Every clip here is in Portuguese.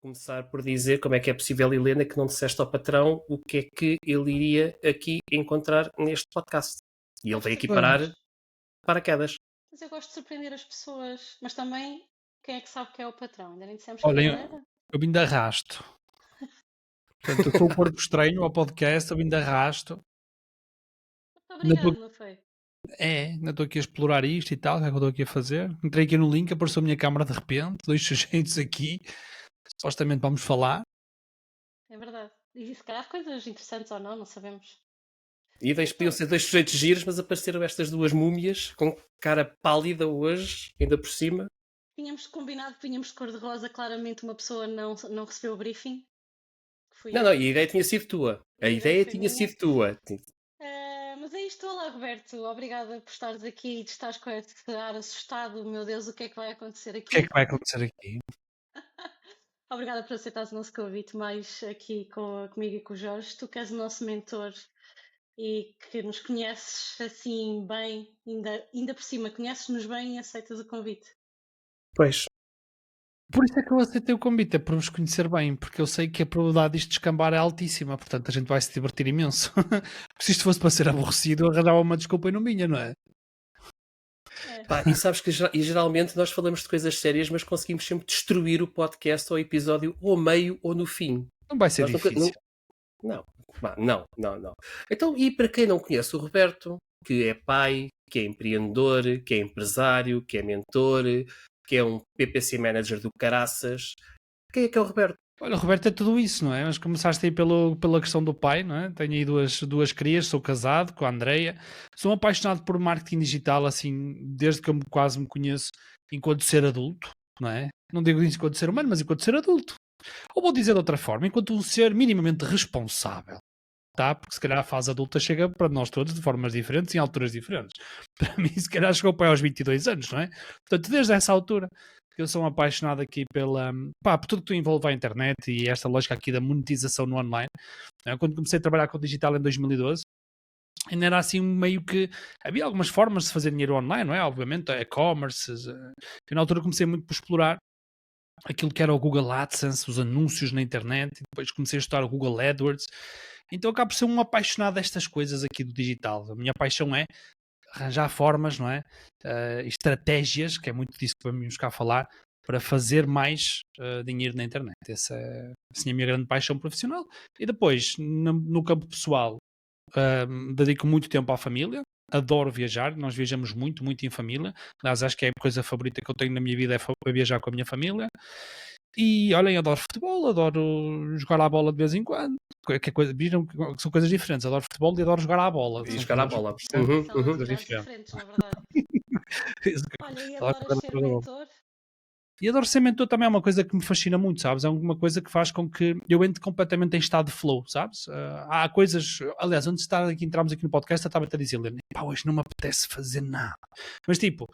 começar por dizer como é que é possível, Helena, que não disseste ao patrão o que é que ele iria aqui encontrar neste podcast. E ele veio aqui parar paraquedas. Mas eu gosto de surpreender as pessoas. Mas também, quem é que sabe que é o patrão? Ainda nem dissemos quem Olhem, era. eu vim de arrasto. Portanto, eu sou o corpo estranho ao podcast, eu vim de arrasto. Obrigado, não foi? Ainda estou aqui a explorar isto e tal, o que é que eu estou aqui a fazer? Entrei aqui no link, apareceu a minha câmara de repente, 2 sujeitos aqui, supostamente vamos falar. É verdade. E se calhar coisas interessantes ou não, não sabemos. E podiam ser 2 sujeitos giros, mas apareceram estas 2 múmias com cara pálida hoje, ainda por cima. Tínhamos combinado que vinhamos de cor-de-rosa, claramente uma pessoa não recebeu o briefing. Não, a ideia tinha sido tua. A ideia tinha sido tua. Mas é isto, olá Roberto, obrigada por estares aqui e de estares com esse ar assustado, meu Deus, o que é que vai acontecer aqui? O que é que vai acontecer aqui? Obrigada por aceitar o nosso convite, mais aqui comigo e com o Jorge. Tu que és o nosso mentor e que nos conheces assim bem, ainda por cima, conheces-nos bem e aceitas o convite. Pois. Por isso é que eu aceitei o convite, é por vos conhecer bem, porque eu sei que a probabilidade disto descambar é altíssima, portanto a gente vai se divertir imenso. Se isto fosse para ser aborrecido, eu arranjava uma desculpa e não minha, não é? Pá, e sabes que geralmente nós falamos de coisas sérias, mas conseguimos sempre destruir o podcast ou o episódio ou meio ou no fim. Não vai ser difícil. Não. Então, e para quem não conhece o Roberto, que é pai, que é empreendedor, que é empresário, que é mentor, que é um PPC Manager do caraças, quem é que é o Roberto? Olha, Roberto, é tudo isso, não é? Mas começaste aí pela questão do pai, não é? Tenho aí duas crias, sou casado com a Andreia, sou apaixonado por marketing digital, assim, desde que eu quase me conheço enquanto ser adulto, não é? Não digo isso enquanto ser humano, mas enquanto ser adulto. Ou vou dizer de outra forma, enquanto um ser minimamente responsável, tá? Porque se calhar a fase adulta chega para nós todos de formas diferentes, em alturas diferentes. Para mim, se calhar chegou para aos 22 anos, não é? Portanto, desde essa altura, eu sou apaixonado aqui por tudo que envolve a internet e esta lógica aqui da monetização no online. Quando comecei a trabalhar com o digital em 2012, ainda era assim meio que havia algumas formas de fazer dinheiro online, não é? Obviamente, e-commerce. Eu na altura comecei muito por explorar aquilo que era o Google AdSense, os anúncios na internet, e depois comecei a estudar o Google AdWords. Então acabo por ser um apaixonado destas coisas aqui do digital. A minha paixão é arranjar formas, não é? Estratégias, que é muito disso que vamos cá falar, para fazer mais dinheiro na internet. Essa é assim, a minha grande paixão profissional. E depois, no campo pessoal, dedico muito tempo à família. Adoro viajar, nós viajamos muito, muito em família. Aliás, acho que é a coisa favorita que eu tenho na minha vida é viajar com a minha família. E olhem, adoro futebol, adoro jogar à bola de vez em quando. Viram que são coisas diferentes. Adoro futebol e adoro jogar à bola. E jogar à bola. São diferentes, na verdade. Olha, e adoras ser mentor? E adoro ser mentor também é uma coisa que me fascina muito, sabes? É uma coisa que faz com que eu entre completamente em estado de flow, sabes? Há coisas, aliás, antes de entrarmos aqui no podcast, eu estava a dizer, pá, hoje não me apetece fazer nada. Mas tipo,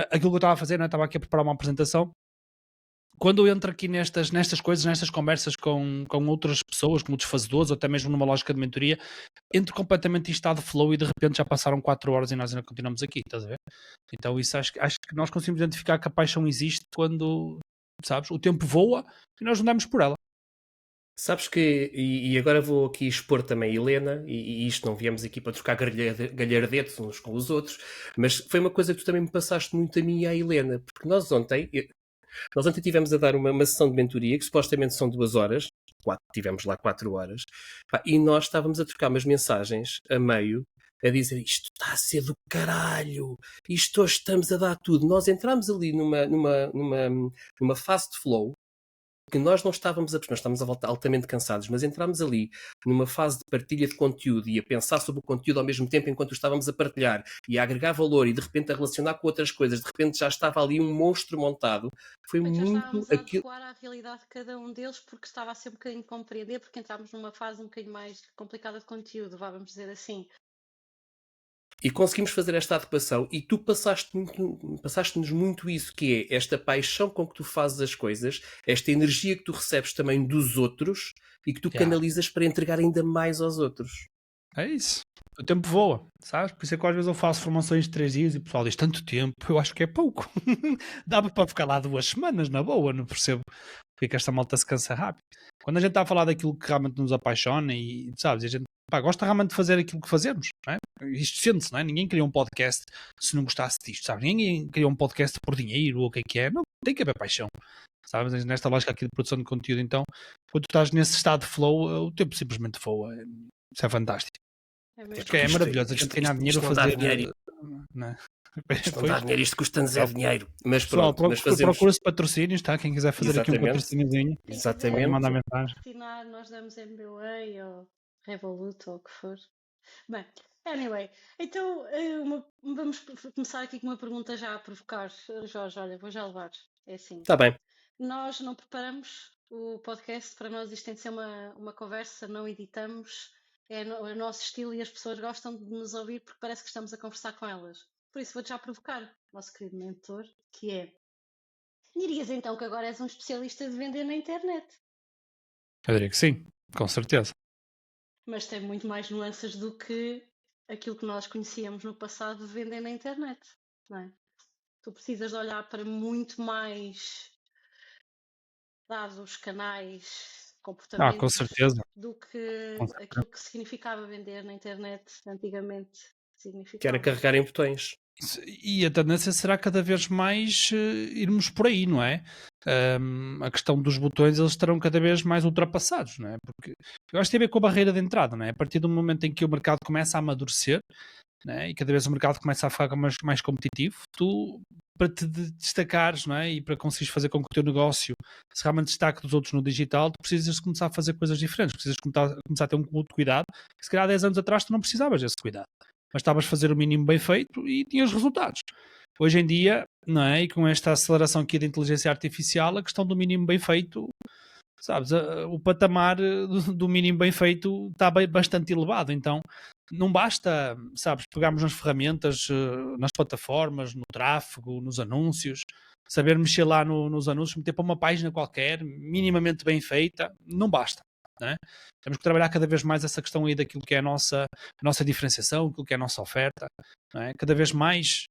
aquilo que eu estava a fazer, né? Estava aqui a preparar uma apresentação. Quando eu entro aqui nestas coisas, nestas conversas com outras pessoas, como desfazedores, ou até mesmo numa lógica de mentoria, entro completamente em estado de flow e de repente já passaram 4 horas e nós ainda continuamos aqui, estás a ver? Então isso acho que nós conseguimos identificar que a paixão existe quando, sabes, o tempo voa e nós não damos por ela. Sabes que, e agora vou aqui expor também a Helena, e isto não viemos aqui para trocar galhardetes uns com os outros, mas foi uma coisa que tu também me passaste muito a mim e à Helena, porque nós ontem estivemos a dar uma sessão de mentoria, que supostamente são 2 horas, tivemos lá 4 horas, e nós estávamos a trocar umas mensagens a meio, a dizer, isto está a ser do caralho, isto hoje estamos a dar tudo. Nós entramos ali numa fase de flow, que nós não estávamos nós estávamos a voltar altamente cansados, mas entramos ali numa fase de partilha de conteúdo e a pensar sobre o conteúdo ao mesmo tempo enquanto estávamos a partilhar e a agregar valor e de repente a relacionar com outras coisas, de repente já estava ali um monstro montado. Foi muito aquilo. Já estávamos a adequar à realidade de cada um deles porque estava a ser um bocadinho de compreender, porque entramos numa fase um bocadinho mais complicada de conteúdo, vamos dizer assim. E conseguimos fazer esta adequação e tu passaste-nos muito isso, que é esta paixão com que tu fazes as coisas, esta energia que tu recebes também dos outros e que tu canalizas para entregar ainda mais aos outros. É isso. O tempo voa, sabes? Por isso é que às vezes eu faço formações de 3 dias e o pessoal diz tanto tempo, eu acho que é pouco. Dá para ficar lá 2 semanas, na boa, não percebo porque é que esta malta se cansa rápido. Quando a gente está a falar daquilo que realmente nos apaixona e, sabes, a gente gosta realmente de fazer aquilo que fazemos, não é? Isto sente-se, não é? Ninguém cria um podcast se não gostasse disto, sabes? Ninguém cria um podcast por dinheiro ou o que é. Não, tem que haver paixão, sabes? Nesta lógica aqui de produção de conteúdo, então, quando tu estás nesse estado de flow, o tempo simplesmente voa. Isso é fantástico. Porque é maravilhoso a gente ganhar dinheiro a fazer. Não é? Isto não dá dinheiro, isto custa-nos é dinheiro. Mas Pessoal, pronto, mas fazemos... procura-se patrocínios, tá? Quem quiser fazer aqui um patrocíniozinho, exatamente. Manda mensagem. Patrocinar, nós damos MBA ou Revolut ou o que for. Bem, anyway, então vamos começar aqui com uma pergunta já a provocar. Jorge, olha, vou já levar. É assim. Está bem. Nós não preparamos o podcast, para nós isto tem de ser uma conversa, não editamos, é o nosso estilo e as pessoas gostam de nos ouvir porque parece que estamos a conversar com elas. Por isso vou-te já provocar, nosso querido mentor, que é: dirias então que agora és um especialista de vender na internet? Eu diria que sim, com certeza. Mas tem muito mais nuances do que aquilo que nós conhecíamos no passado de vender na internet, não é? Tu precisas de olhar para muito mais dados, canais, comportamentos com certeza. do que aquilo que significava vender na internet antigamente significava. Que era carregar em botões. E a tendência será cada vez mais irmos por aí, não é? A questão dos botões, eles estarão cada vez mais ultrapassados, não é? Porque eu acho que tem a ver com a barreira de entrada, não é? A partir do momento em que o mercado começa a amadurecer, não é? E cada vez o mercado começa a ficar mais competitivo, tu, para te destacares, não é? E para conseguires fazer com que o teu negócio se realmente destaque dos outros no digital, tu precisas começar a fazer coisas diferentes, precisas começar a ter um cuidado que se calhar há 10 anos atrás tu não precisavas desse cuidado, mas estavas a fazer o mínimo bem feito e tinhas resultados. Hoje em dia, não é? E com esta aceleração aqui da inteligência artificial, a questão do mínimo bem feito, sabes, o patamar do mínimo bem feito está bastante elevado, então não basta, sabes, pegarmos nas ferramentas, nas plataformas, no tráfego, nos anúncios, saber mexer lá nos anúncios, meter para uma página qualquer, minimamente bem feita, não basta. Não é? Temos que trabalhar cada vez mais essa questão aí daquilo que é a nossa diferenciação, aquilo que é a nossa oferta, não é? Cada vez mais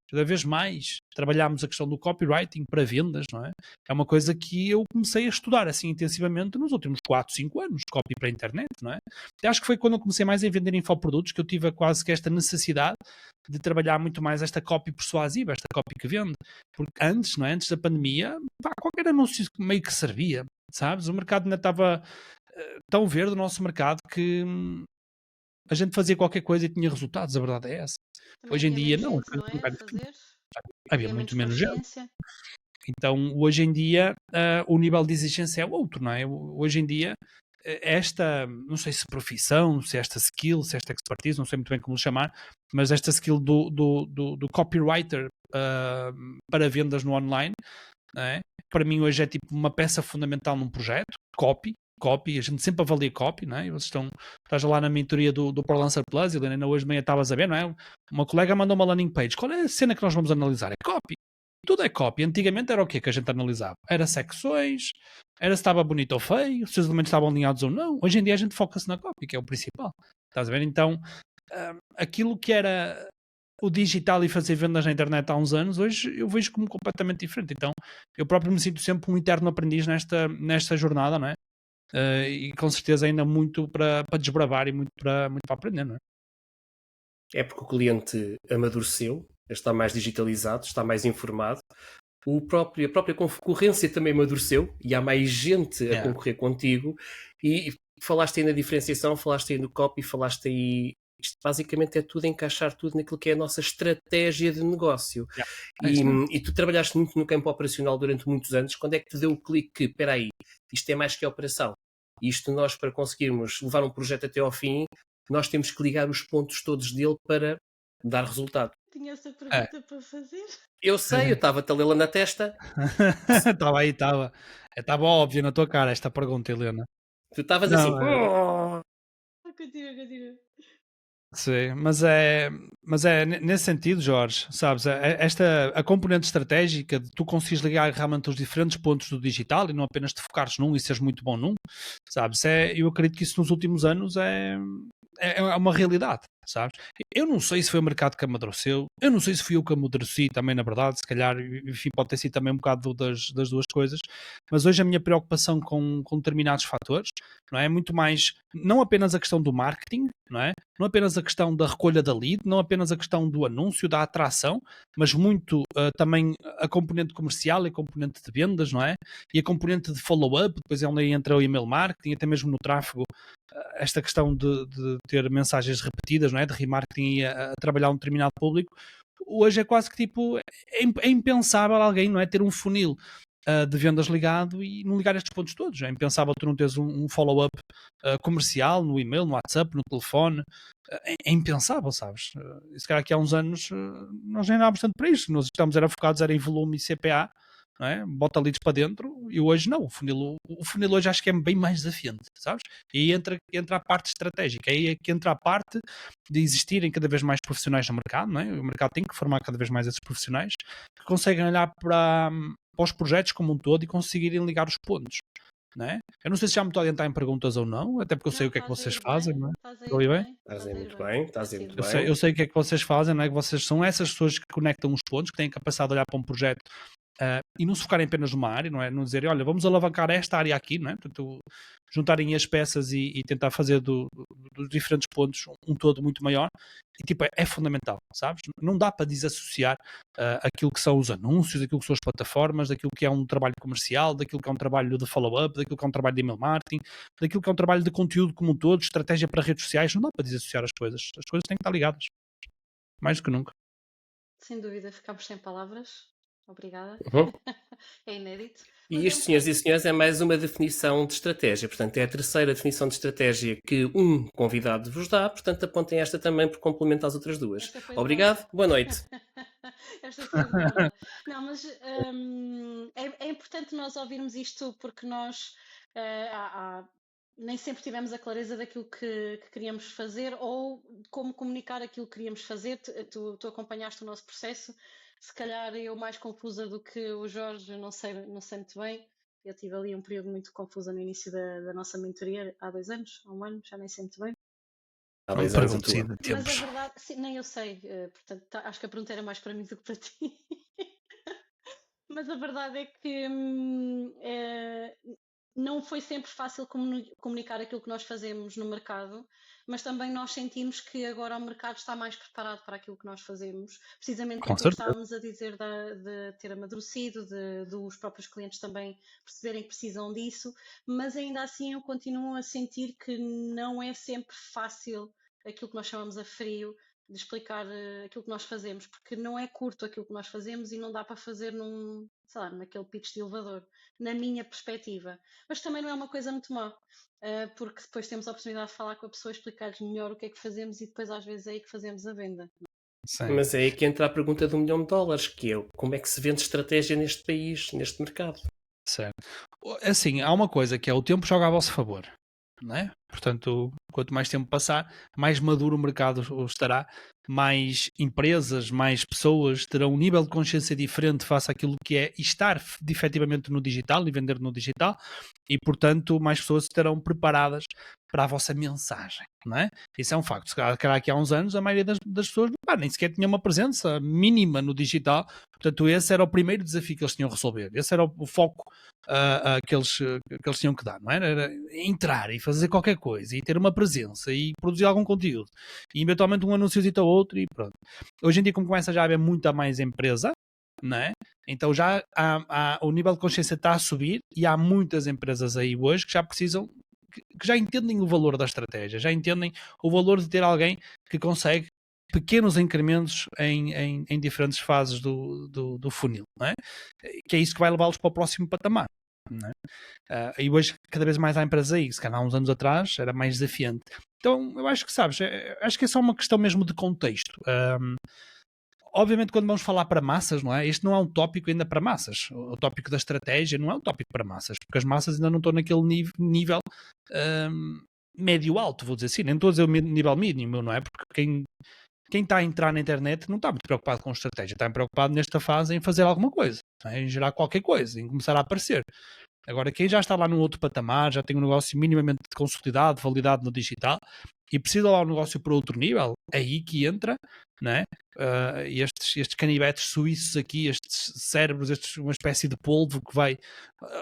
trabalhamos a questão do copywriting para vendas, não é? É uma coisa que eu comecei a estudar assim intensivamente nos últimos 4, 5 anos, copy para a internet, não é? E acho que foi quando eu comecei mais a vender infoprodutos que eu tive quase que esta necessidade de trabalhar muito mais esta copy persuasiva, esta copy que vende, porque antes, não é? Antes da pandemia, qualquer anúncio meio que servia, sabes? O mercado ainda estava tão verde, o nosso mercado, que a gente fazia qualquer coisa e tinha resultados, a verdade é essa. Também hoje em dia não, havia muito menos gente. Então hoje em dia o nível de exigência é outro, não é? Hoje em dia esta, não sei se profissão, se esta skill, se esta expertise, não sei muito bem como chamar, mas esta skill do copywriter para vendas no online, não é? Para mim hoje é tipo uma peça fundamental num projeto, copy, a gente sempre avalia copy, não é? Estás lá na mentoria do Lancer Plus, e ainda hoje de manhã estavas a ver, não é? Uma colega mandou uma landing page, qual é a cena que nós vamos analisar? É copy, tudo é copy. Antigamente era o que a gente analisava? Era secções, era se estava bonito ou feio, se os elementos estavam alinhados ou não. Hoje em dia a gente foca-se na copy, que é o principal, estás a ver? Então, aquilo que era o digital e fazer vendas na internet há uns anos, hoje eu vejo como completamente diferente. Então, eu próprio me sinto sempre um eterno aprendiz nesta jornada, não é? E com certeza ainda muito para desbravar e muito para aprender, não é? É porque o cliente amadureceu, está mais digitalizado, está mais informado, a própria concorrência também amadureceu e há mais gente a concorrer contigo, e falaste aí na diferenciação, falaste aí no copy, falaste aí, isto basicamente é tudo encaixar tudo naquilo que é a nossa estratégia de negócio. E tu trabalhaste muito no campo operacional durante muitos anos. Quando é que te deu o clique que, espera aí, isto é mais que operação? Isto nós, para conseguirmos levar um projeto até ao fim, nós temos que ligar os pontos todos dele para dar resultado. Tinha essa pergunta para fazer? Eu sei, eu estava-te a lê-la na testa. Estava óbvio na tua cara esta pergunta, Helena. Tu estavas assim... Continua. Sim, mas é nesse sentido, Jorge, sabes, a componente estratégica de tu conseguires ligar realmente os diferentes pontos do digital e não apenas te focares num e seres muito bom num, sabes, eu acredito que isso nos últimos anos é uma realidade, sabes? Eu não sei se foi o mercado que amadureceu, eu não sei se fui eu que amadureci também, na verdade, se calhar, enfim, pode ter sido também um bocado das duas coisas, mas hoje a minha preocupação com determinados fatores, não é? Muito mais, não apenas a questão do marketing, não é? Não apenas a questão da recolha da lead, não apenas a questão do anúncio, da atração, mas muito também a componente comercial e a componente de vendas, não é? E a componente de follow-up, depois é onde entra o email marketing, até mesmo no tráfego, esta questão de ter mensagens repetidas, não é? De remarketing e a trabalhar um determinado público. Hoje é quase que tipo, é impensável alguém, não é? Ter um funil de vendas ligado e não ligar estes pontos todos. É impensável tu não teres um follow-up comercial no e-mail, no WhatsApp, no telefone. É impensável, sabes? E se calhar aqui há uns anos nós nem andávamos tanto para isto. Nós estamos focados em volume e CPA, não é? Bota leads para dentro e hoje não. O funil hoje acho que é bem mais desafiante, sabes? E entra a parte estratégica. Aí é que entra a parte de existirem cada vez mais profissionais no mercado, não é? O mercado tem que formar cada vez mais esses profissionais que conseguem olhar para os projetos como um todo e conseguirem ligar os pontos, não é? Eu não sei se já me estou a adiantar em perguntas ou não, até porque eu sei o que é que vocês fazem, não é? Estou a ir bem? Estás a ir muito bem, estás a ir muito Eu bem. sei o que é que vocês fazem, não é? Que vocês são essas pessoas que conectam os pontos, que têm a capacidade de olhar para um projeto e não se focarem apenas numa área, não é? Não dizerem, olha, vamos alavancar esta área aqui, não é? Portanto, juntarem as peças e tentar fazer dos diferentes pontos um todo muito maior. E tipo, é fundamental, sabes? Não dá para desassociar aquilo que são os anúncios, aquilo que são as plataformas, daquilo que é um trabalho comercial, daquilo que é um trabalho de follow-up, daquilo que é um trabalho de email marketing, daquilo que é um trabalho de conteúdo como um todo, estratégia para redes sociais. Não dá para desassociar as coisas. As coisas têm que estar ligadas. Mais do que nunca. Sem dúvida, ficamos sem palavras. Obrigada. Uhum. É inédito. E isto, senhoras e senhores, é mais uma definição de estratégia. Portanto, é a terceira definição de estratégia que um convidado vos dá. Portanto, apontem esta também por complemento às outras duas. Obrigado, boa noite. Esta foi boa. Não, mas é importante nós ouvirmos isto porque nós nem sempre tivemos a clareza daquilo que queríamos fazer ou como comunicar aquilo que queríamos fazer. Tu acompanhaste o nosso processo. Se calhar eu mais confusa do que o Jorge, não sei muito bem. Eu tive ali um período muito confuso no início da nossa mentoria, há 2 anos, há 1 ano, já nem sei muito bem. Há 2 anos a tua. Mas a verdade, sim, nem eu sei, portanto, acho que a pergunta era mais para mim do que para ti. Mas a verdade é que não foi sempre fácil comunicar aquilo que nós fazemos no mercado, mas também nós sentimos que agora o mercado está mais preparado para aquilo que nós fazemos, precisamente Com porque certeza. estávamos a dizer de ter amadurecido, dos próprios clientes também perceberem que precisam disso, mas ainda assim eu continuo a sentir que não é sempre fácil aquilo que nós chamamos a frio, de explicar aquilo que nós fazemos, porque não é curto aquilo que nós fazemos e não dá para fazer naquele pitch de elevador, na minha perspectiva. Mas também não é uma coisa muito má, porque depois temos a oportunidade de falar com a pessoa, explicar-lhes melhor o que é que fazemos e depois às vezes é aí que fazemos a venda. Sim. Mas é aí que entra a pergunta de $1 milhão, que é como é que se vende estratégia neste país, neste mercado? Certo. Assim, há uma coisa que é o tempo joga a vosso favor, não é? Portanto, quanto mais tempo passar, mais maduro o mercado estará, mais empresas, mais pessoas terão um nível de consciência diferente face àquilo que é estar efetivamente no digital e vender no digital e, portanto, mais pessoas estarão preparadas para a vossa mensagem, não é? Isso é um facto. Se calhar aqui há uns anos a maioria das pessoas nem sequer tinha uma presença mínima no digital, portanto esse era o primeiro desafio que eles tinham a resolver, esse era o foco que eles tinham que dar, não é? Era entrar e fazer qualquer coisa e ter uma presença e produzir algum conteúdo e eventualmente um anúnciozito ou outro e pronto. Hoje em dia como começa já a haver muita mais empresa, não é? Então já o nível de consciência está a subir e há muitas empresas aí hoje que já precisam, que já entendem o valor da estratégia, já entendem o valor de ter alguém que consegue pequenos incrementos em diferentes fases do funil, não é? Que é isso que vai levá-los para o próximo patamar. Não é? E hoje cada vez mais há empresas aí, se calhar há uns anos atrás era mais desafiante. Então eu acho que sabes, acho que é só uma questão mesmo de contexto. Obviamente quando vamos falar para massas, não é? Este não é um tópico ainda para massas. O tópico da estratégia não é um tópico para massas, porque as massas ainda não estão naquele nível médio-alto, vou dizer assim. Nem estou a dizer o nível mínimo, não é? Porque quem está a entrar na internet não está muito preocupado com estratégia, está preocupado nesta fase em fazer alguma coisa, em gerar qualquer coisa, em começar a aparecer. Agora, quem já está lá num outro patamar, já tem um negócio minimamente consolidado, validado no digital, e precisa levar o negócio para outro nível, é aí que entra, não é? Estes canivetes suíços aqui, estes cérebros, uma espécie de polvo que vai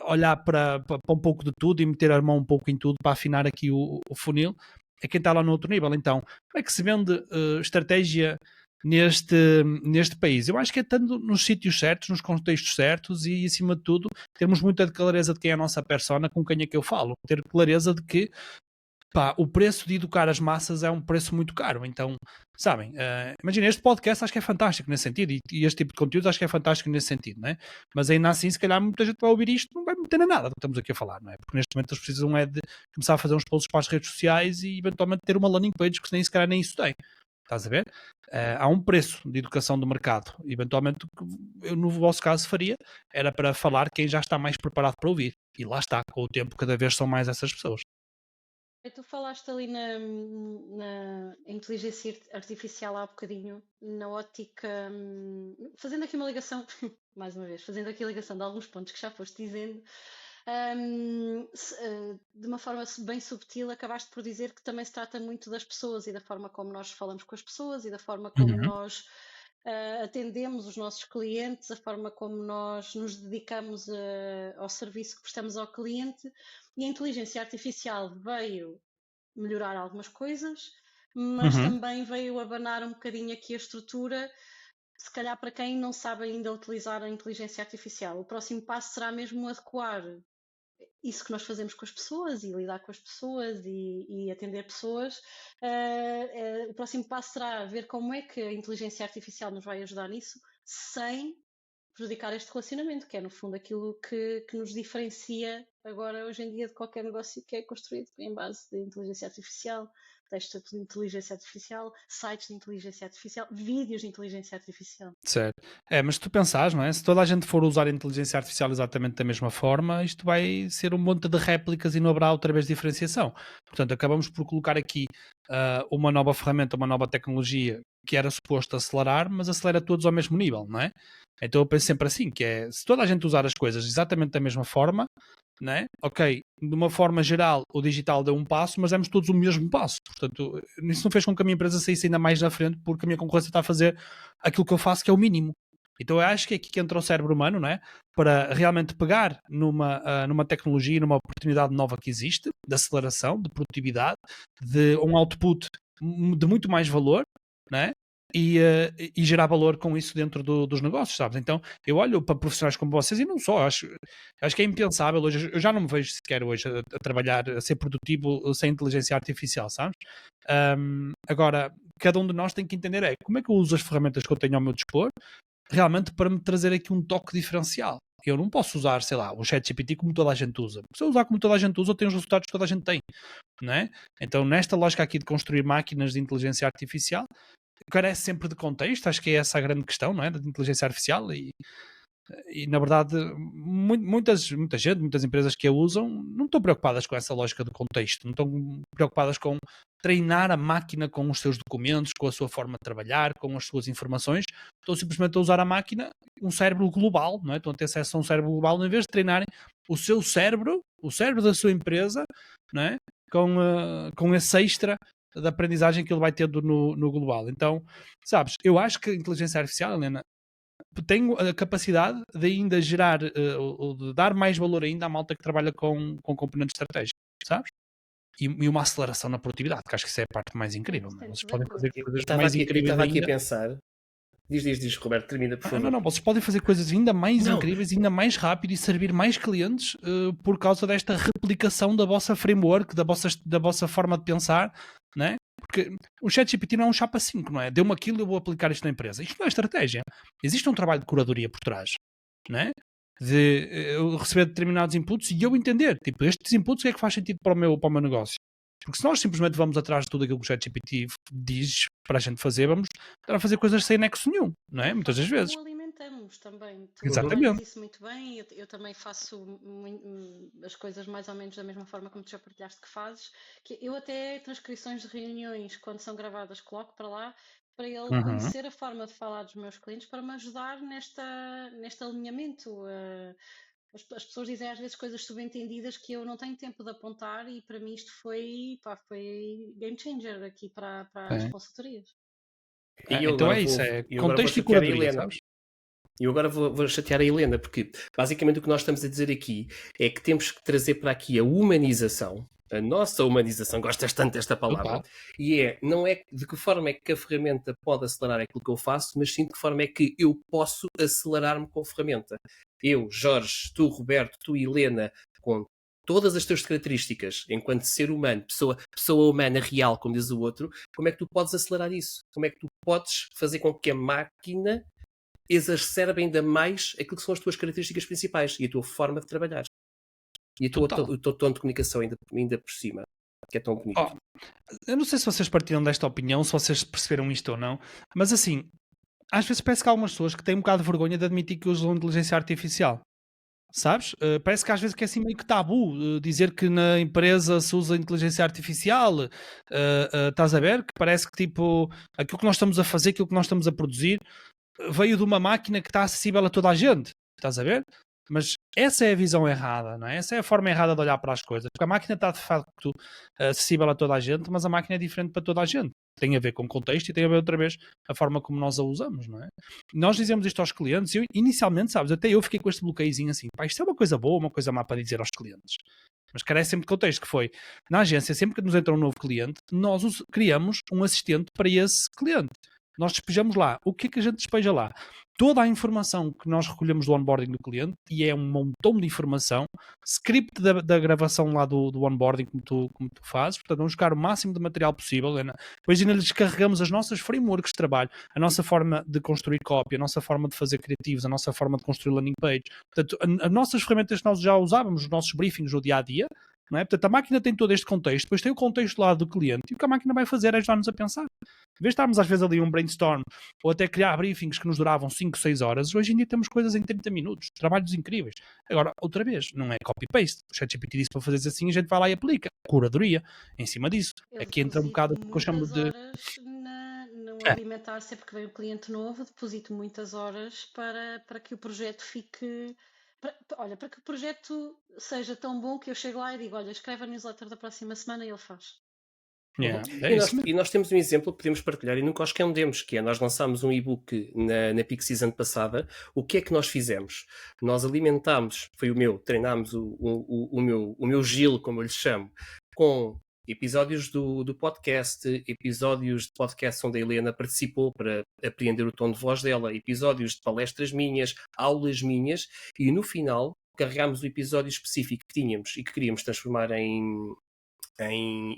olhar para um pouco de tudo e meter a mão um pouco em tudo para afinar aqui o funil, é quem está lá no outro nível. Então, como é que se vende estratégia neste país? Eu acho que é estando nos sítios certos, nos contextos certos e, acima de tudo, termos muita clareza de quem é a nossa persona, com quem é que eu falo. Ter clareza de que o preço de educar as massas é um preço muito caro. Então, sabem, imagina, este podcast acho que é fantástico nesse sentido e este tipo de conteúdo acho que é fantástico nesse sentido, não é? Mas ainda assim, se calhar muita gente vai ouvir isto não vai meter nada do que estamos aqui a falar, não é? Porque neste momento eles precisam é de começar a fazer uns posts para as redes sociais e eventualmente ter uma landing page que nem se calhar nem isso tem. Estás a ver? Há um preço de educação do mercado. Eventualmente, o que eu no vosso caso faria era para falar quem já está mais preparado para ouvir. E lá está, com o tempo cada vez são mais essas pessoas. Tu falaste ali na inteligência artificial há bocadinho, na ótica, fazendo aqui uma ligação, mais uma vez, fazendo aqui a ligação de alguns pontos que já foste dizendo, de uma forma bem subtil, acabaste por dizer que também se trata muito das pessoas e da forma como nós falamos com as pessoas e da forma como nós atendemos os nossos clientes, a forma como nós nos dedicamos ao serviço que prestamos ao cliente. E a inteligência artificial veio melhorar algumas coisas, mas também veio abanar um bocadinho aqui a estrutura, se calhar para quem não sabe ainda utilizar a inteligência artificial. O próximo passo será mesmo adequar isso que nós fazemos com as pessoas e lidar com as pessoas e atender pessoas. O próximo passo será ver como é que a inteligência artificial nos vai ajudar nisso, sem prejudicar este relacionamento, que é no fundo aquilo que nos diferencia agora hoje em dia de qualquer negócio que é construído em base de inteligência artificial, textos de inteligência artificial, sites de inteligência artificial, vídeos de inteligência artificial. Certo. Mas se tu pensares, não é? Se toda a gente for usar a inteligência artificial exatamente da mesma forma, isto vai ser um monte de réplicas e não haverá outra vez diferenciação. Portanto, acabamos por colocar aqui uma nova ferramenta, uma nova tecnologia que era suposto acelerar, mas acelera todos ao mesmo nível, não é? Então eu penso sempre assim, que é, se toda a gente usar as coisas exatamente da mesma forma, não é? Ok, de uma forma geral o digital deu um passo, mas demos todos o mesmo passo. Portanto, isso não fez com que a minha empresa saísse ainda mais na frente, porque a minha concorrência está a fazer aquilo que eu faço, que é o mínimo. Então eu acho que é aqui que entra o cérebro humano, não é? Para realmente pegar numa tecnologia, numa oportunidade nova que existe, de aceleração, de produtividade, de um output de muito mais valor, não é? E gerar valor com isso dentro dos negócios, sabes? Então eu olho para profissionais como vocês e não só, acho que é impensável hoje, eu já não me vejo sequer hoje a trabalhar, a ser produtivo sem inteligência artificial, sabes? Agora, cada um de nós tem que entender como é que eu uso as ferramentas que eu tenho ao meu dispor realmente para me trazer aqui um toque diferencial. Eu não posso usar, sei lá, o ChatGPT como toda a gente usa. Se eu usar como toda a gente usa, eu tenho os resultados que toda a gente tem, não é? Então, nesta lógica aqui de construir máquinas de inteligência artificial, carece sempre de contexto, acho que é essa a grande questão, não é? Da inteligência artificial e na verdade muita gente, muitas empresas que a usam não estão preocupadas com essa lógica do contexto, não estão preocupadas com treinar a máquina com os seus documentos, com a sua forma de trabalhar, com as suas informações, estão simplesmente a usar a máquina, um cérebro global, não é? Estão a ter acesso a um cérebro global em vez de treinarem o seu cérebro, o cérebro da sua empresa, não é? Com esse extra da aprendizagem que ele vai tendo no global. Então, sabes, eu acho que a inteligência artificial, Helena, tem a capacidade de ainda gerar, ou de dar mais valor ainda à malta que trabalha com componentes estratégicos, sabes? E uma aceleração na produtividade, que acho que isso é a parte mais incrível. Não é? Vocês podem fazer coisas mais incríveis estava aqui a ainda. pensar. Diz, Roberto, termina, por favor. Não, vocês podem fazer coisas ainda mais incríveis, ainda mais rápido e servir mais clientes por causa desta replicação da vossa framework, da vossa forma de pensar, não é? Porque o ChatGPT não é um chapa 5, não é? Deu-me aquilo e eu vou aplicar isto na empresa. Isto não é estratégia. Existe um trabalho de curadoria por trás, não é? De eu receber determinados inputs e eu entender, tipo, estes inputs o que é que faz sentido para o meu negócio? Porque se nós simplesmente vamos atrás de tudo aquilo que o ChatGPT diz para a gente fazer, vamos estar a fazer coisas sem nexo nenhum, não é? Muitas das vezes. O alimentamos também. Tu Exatamente. trabalhas isso muito bem. Eu também faço as coisas mais ou menos da mesma forma como tu já partilhaste que fazes. Que eu até transcrições de reuniões, quando são gravadas, coloco para lá para ele conhecer a forma de falar dos meus clientes para me ajudar neste alinhamento. as pessoas dizem às vezes coisas subentendidas que eu não tenho tempo de apontar e para mim isto foi game changer aqui para as É. consultorias. E eu Então agora é isso, vou, é eu agora vou contexto e chatear a curadoria, Helena. sabes? E eu agora vou chatear a Helena, porque basicamente o que nós estamos a dizer aqui é que temos que trazer para aqui a humanização, a nossa humanização, gostas tanto desta palavra, Total. e não é de que forma é que a ferramenta pode acelerar aquilo que eu faço, mas sim de que forma é que eu posso acelerar-me com a ferramenta. Eu, Jorge, tu, Roberto, tu, Helena, com todas as tuas características, enquanto ser humano, pessoa humana real, como diz o outro, como é que tu podes acelerar isso? Como é que tu podes fazer com que a máquina exacerba ainda mais aquilo que são as tuas características principais e a tua forma de trabalhar. E Total. o teu tom de comunicação ainda por cima, que é tão bonito. Ó, eu não sei se vocês partilham desta opinião, se vocês perceberam isto ou não, mas assim, às vezes parece que há algumas pessoas que têm um bocado de vergonha de admitir que usam inteligência artificial. Sabes? Parece que às vezes que é assim meio que tabu dizer que na empresa se usa inteligência artificial. Estás a ver? Que parece que tipo aquilo que nós estamos a fazer, aquilo que nós estamos a produzir, veio de uma máquina que está acessível a toda a gente. Estás a ver? Mas essa é a visão errada, não é? Essa é a forma errada de olhar para as coisas. Porque a máquina está de facto acessível a toda a gente, mas a máquina é diferente para toda a gente. Tem a ver com contexto e tem a ver outra vez a forma como nós a usamos, não é? Nós dizemos isto aos clientes e inicialmente, sabes, até eu fiquei com este bloqueiozinho assim, pá, isto é uma coisa boa, uma coisa má para dizer aos clientes. Mas carece sempre de contexto, que foi, na agência, sempre que nos entra um novo cliente, nós criamos um assistente para esse cliente. Nós despejamos lá. O que é que a gente despeja lá? Toda a informação que nós recolhemos do onboarding do cliente, e é um montão de informação, script da gravação lá do onboarding, como tu fazes, portanto, vamos buscar o máximo de material possível, Helena. Depois ainda lhes descarregamos as nossas frameworks de trabalho, a nossa forma de construir copy, a nossa forma de fazer criativos, a nossa forma de construir landing page. Portanto, as nossas ferramentas que nós já usávamos, os nossos briefings no dia-a-dia, não é? Portanto, a máquina tem todo este contexto, depois tem o contexto lá do cliente, e o que a máquina vai fazer é ajudar-nos a pensar. Em vez de estarmos às vezes ali um brainstorm ou até criar briefings que nos duravam 5, 6 horas, hoje em dia temos coisas em 30 minutos, trabalhos incríveis. Agora, outra vez, não é copy-paste. O ChatGPT disse para fazer assim, a gente vai lá e aplica. Curadoria em cima disso. Eu Aqui entra um bocado deposito o que eu chamo muitas de... horas no alimentar, sempre que vem um cliente novo, deposito muitas horas para que o projeto fique. Olha, para que o projeto seja tão bom que eu chego lá e digo: olha, escreve a newsletter da próxima semana e ele faz. Yeah, E, é isso mesmo. nós temos um exemplo que podemos partilhar e nunca os escondemos, que é nós lançámos um e-book na Peak Season passada. O que é que nós fizemos? Nós alimentámos, treinámos o meu Gil, como eu lhe chamo, com episódios do podcast, episódios de podcast onde a Helena participou para apreender o tom de voz dela, episódios de palestras minhas, aulas minhas, e no final carregámos o episódio específico que tínhamos e que queríamos transformar em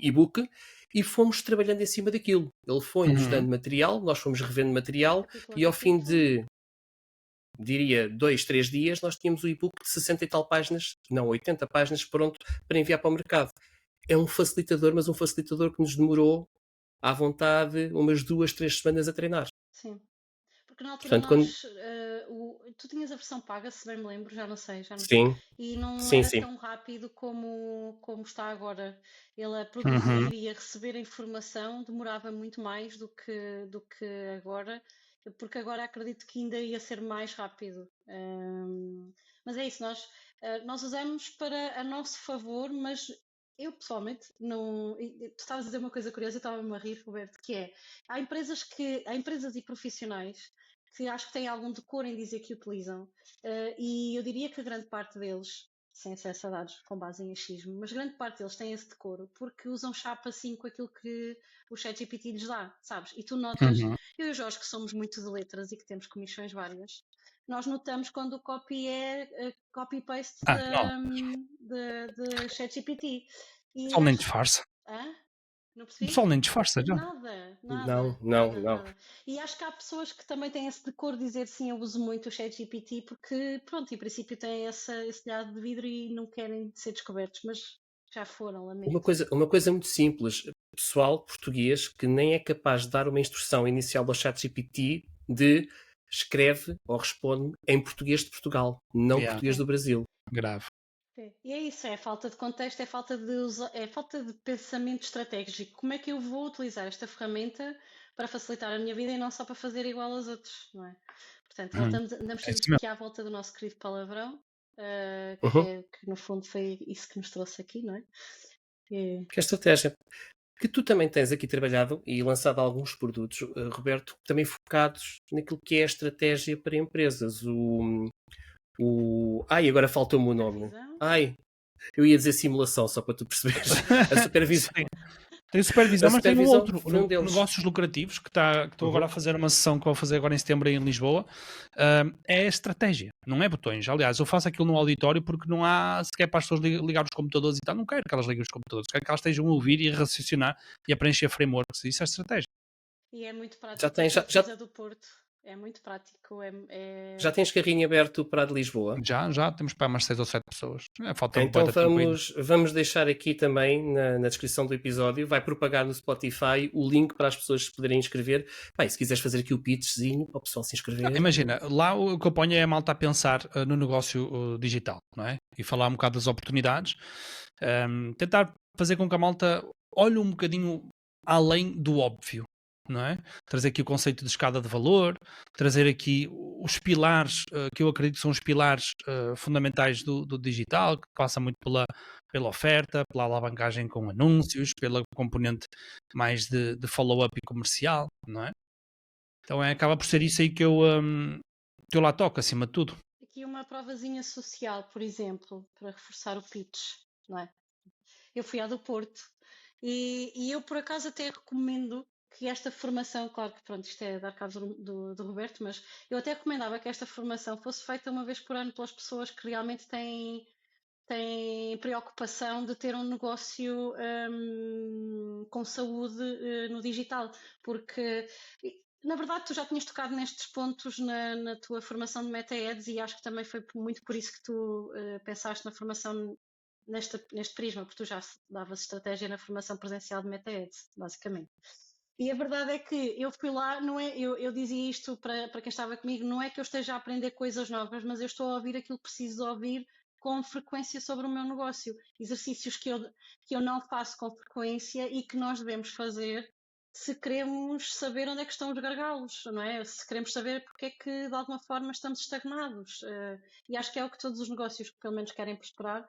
e-book e fomos trabalhando em cima daquilo. Ele foi-nos dando material, nós fomos revendo material e ao fim de, diria, 2, 3 dias, nós tínhamos o e-book de 60 e tal páginas, não, 80 páginas, pronto para enviar para o mercado. É um facilitador, mas um facilitador que nos demorou, à vontade, umas 2, 3 semanas a treinar. Sim. Porque na altura Portanto, tu tinhas a versão paga, se bem me lembro, já não sei. Sim, E não sim, era sim. tão rápido como está agora. Ele a produzir e a receber a informação demorava muito mais do que agora, porque agora acredito que ainda ia ser mais rápido. Mas é isso, nós usamos para a nosso favor, mas eu pessoalmente não. Tu estavas a dizer uma coisa curiosa, eu estava-me a rir, Roberto, que é há empresas e profissionais que acho que têm algum decoro em dizer que utilizam, e eu diria que a grande parte deles, sem acesso a dados com base em achismo, mas grande parte deles têm esse decoro porque usam chapa assim com aquilo que o ChatGPT lhes dá, sabes? E tu notas, eu e o Jorge, que somos muito de letras e que temos comissões várias, nós notamos quando o copy é copy-paste de ChatGPT. O pessoal nem disfarça. Não O percebi? pessoal nem disfarça já. Nada. E acho que há pessoas que também têm esse decoro de dizer sim, eu uso muito o ChatGPT porque, pronto, em princípio têm esse telhado de vidro e não querem ser descobertos, mas já foram, lamento. Uma coisa muito simples. Pessoal português que nem é capaz de dar uma instrução inicial ao ChatGPT de escreve ou responde em português de Portugal, não português do Brasil. Grave. E é isso, é falta de contexto, é falta de pensamento estratégico. Como é que eu vou utilizar esta ferramenta para facilitar a minha vida e não só para fazer igual aos outros, não é? Portanto, andamos sempre aqui à volta do nosso querido palavrão. Uhum. que no fundo foi isso que nos trouxe aqui, não é? Que é a estratégia. Que tu também tens aqui trabalhado e lançado alguns produtos, Roberto, também focados naquilo que é a estratégia para empresas. Ai, agora faltou-me o nome. Supervisão. Ai, eu ia dizer simulação, só para tu perceberes. A supervisão. Sim. Tem supervisão, A mas tem um supervisão outro, foi um deles. negócios lucrativos, que estou agora a fazer uma sessão que vou fazer agora em setembro em Lisboa, é estratégia, não é botões. Aliás, eu faço aquilo no auditório porque não há sequer para as pessoas ligar os computadores e tal, não quero que elas liguem os computadores, quero que elas estejam a ouvir e a raciocinar e a preencher frameworks, isso é estratégia. E é muito prático. Já tens, a pesquisa do Porto é muito prático. já tens carrinho aberto para a de Lisboa? Já temos para umas 6 ou 7 pessoas. Falta Então bué de tempo ainda. vamos deixar aqui também na descrição do episódio, vai propagar no Spotify o link para as pessoas se poderem inscrever. Pá, e se quiseres fazer aqui o pitchzinho para o pessoal se inscrever. Imagina, lá o que eu ponho é a malta a pensar no negócio digital, não é? E falar um bocado das oportunidades. Tentar fazer com que a malta olhe um bocadinho além do óbvio, não é? Trazer aqui o conceito de escada de valor, trazer aqui os pilares, que eu acredito que são os pilares fundamentais do digital, que passa muito pela oferta, pela alavancagem com anúncios, pela componente mais de follow-up e comercial, não é? Então acaba por ser isso aí que eu lá toco, acima de tudo. Aqui uma provazinha social, por exemplo, para reforçar o pitch, não é? Eu fui à do Porto e eu por acaso até recomendo que esta formação, claro que pronto, isto é dar cabo do Roberto, mas eu até recomendava que esta formação fosse feita uma vez por ano pelas pessoas que realmente têm preocupação de ter um negócio com saúde no digital, porque na verdade tu já tinhas tocado nestes pontos na tua formação de Meta Ads e acho que também foi muito por isso que tu pensaste na formação neste prisma, porque tu já davas estratégia na formação presencial de Meta Ads, basicamente. E a verdade é que eu fui lá, não é, eu dizia isto para quem estava comigo, não é que eu esteja a aprender coisas novas, mas eu estou a ouvir aquilo que preciso ouvir com frequência sobre o meu negócio. Exercícios que eu não faço com frequência e que nós devemos fazer se queremos saber onde é que estão os gargalos, não é? Se queremos saber porque é que de alguma forma estamos estagnados. E acho que é o que todos os negócios que pelo menos querem prosperar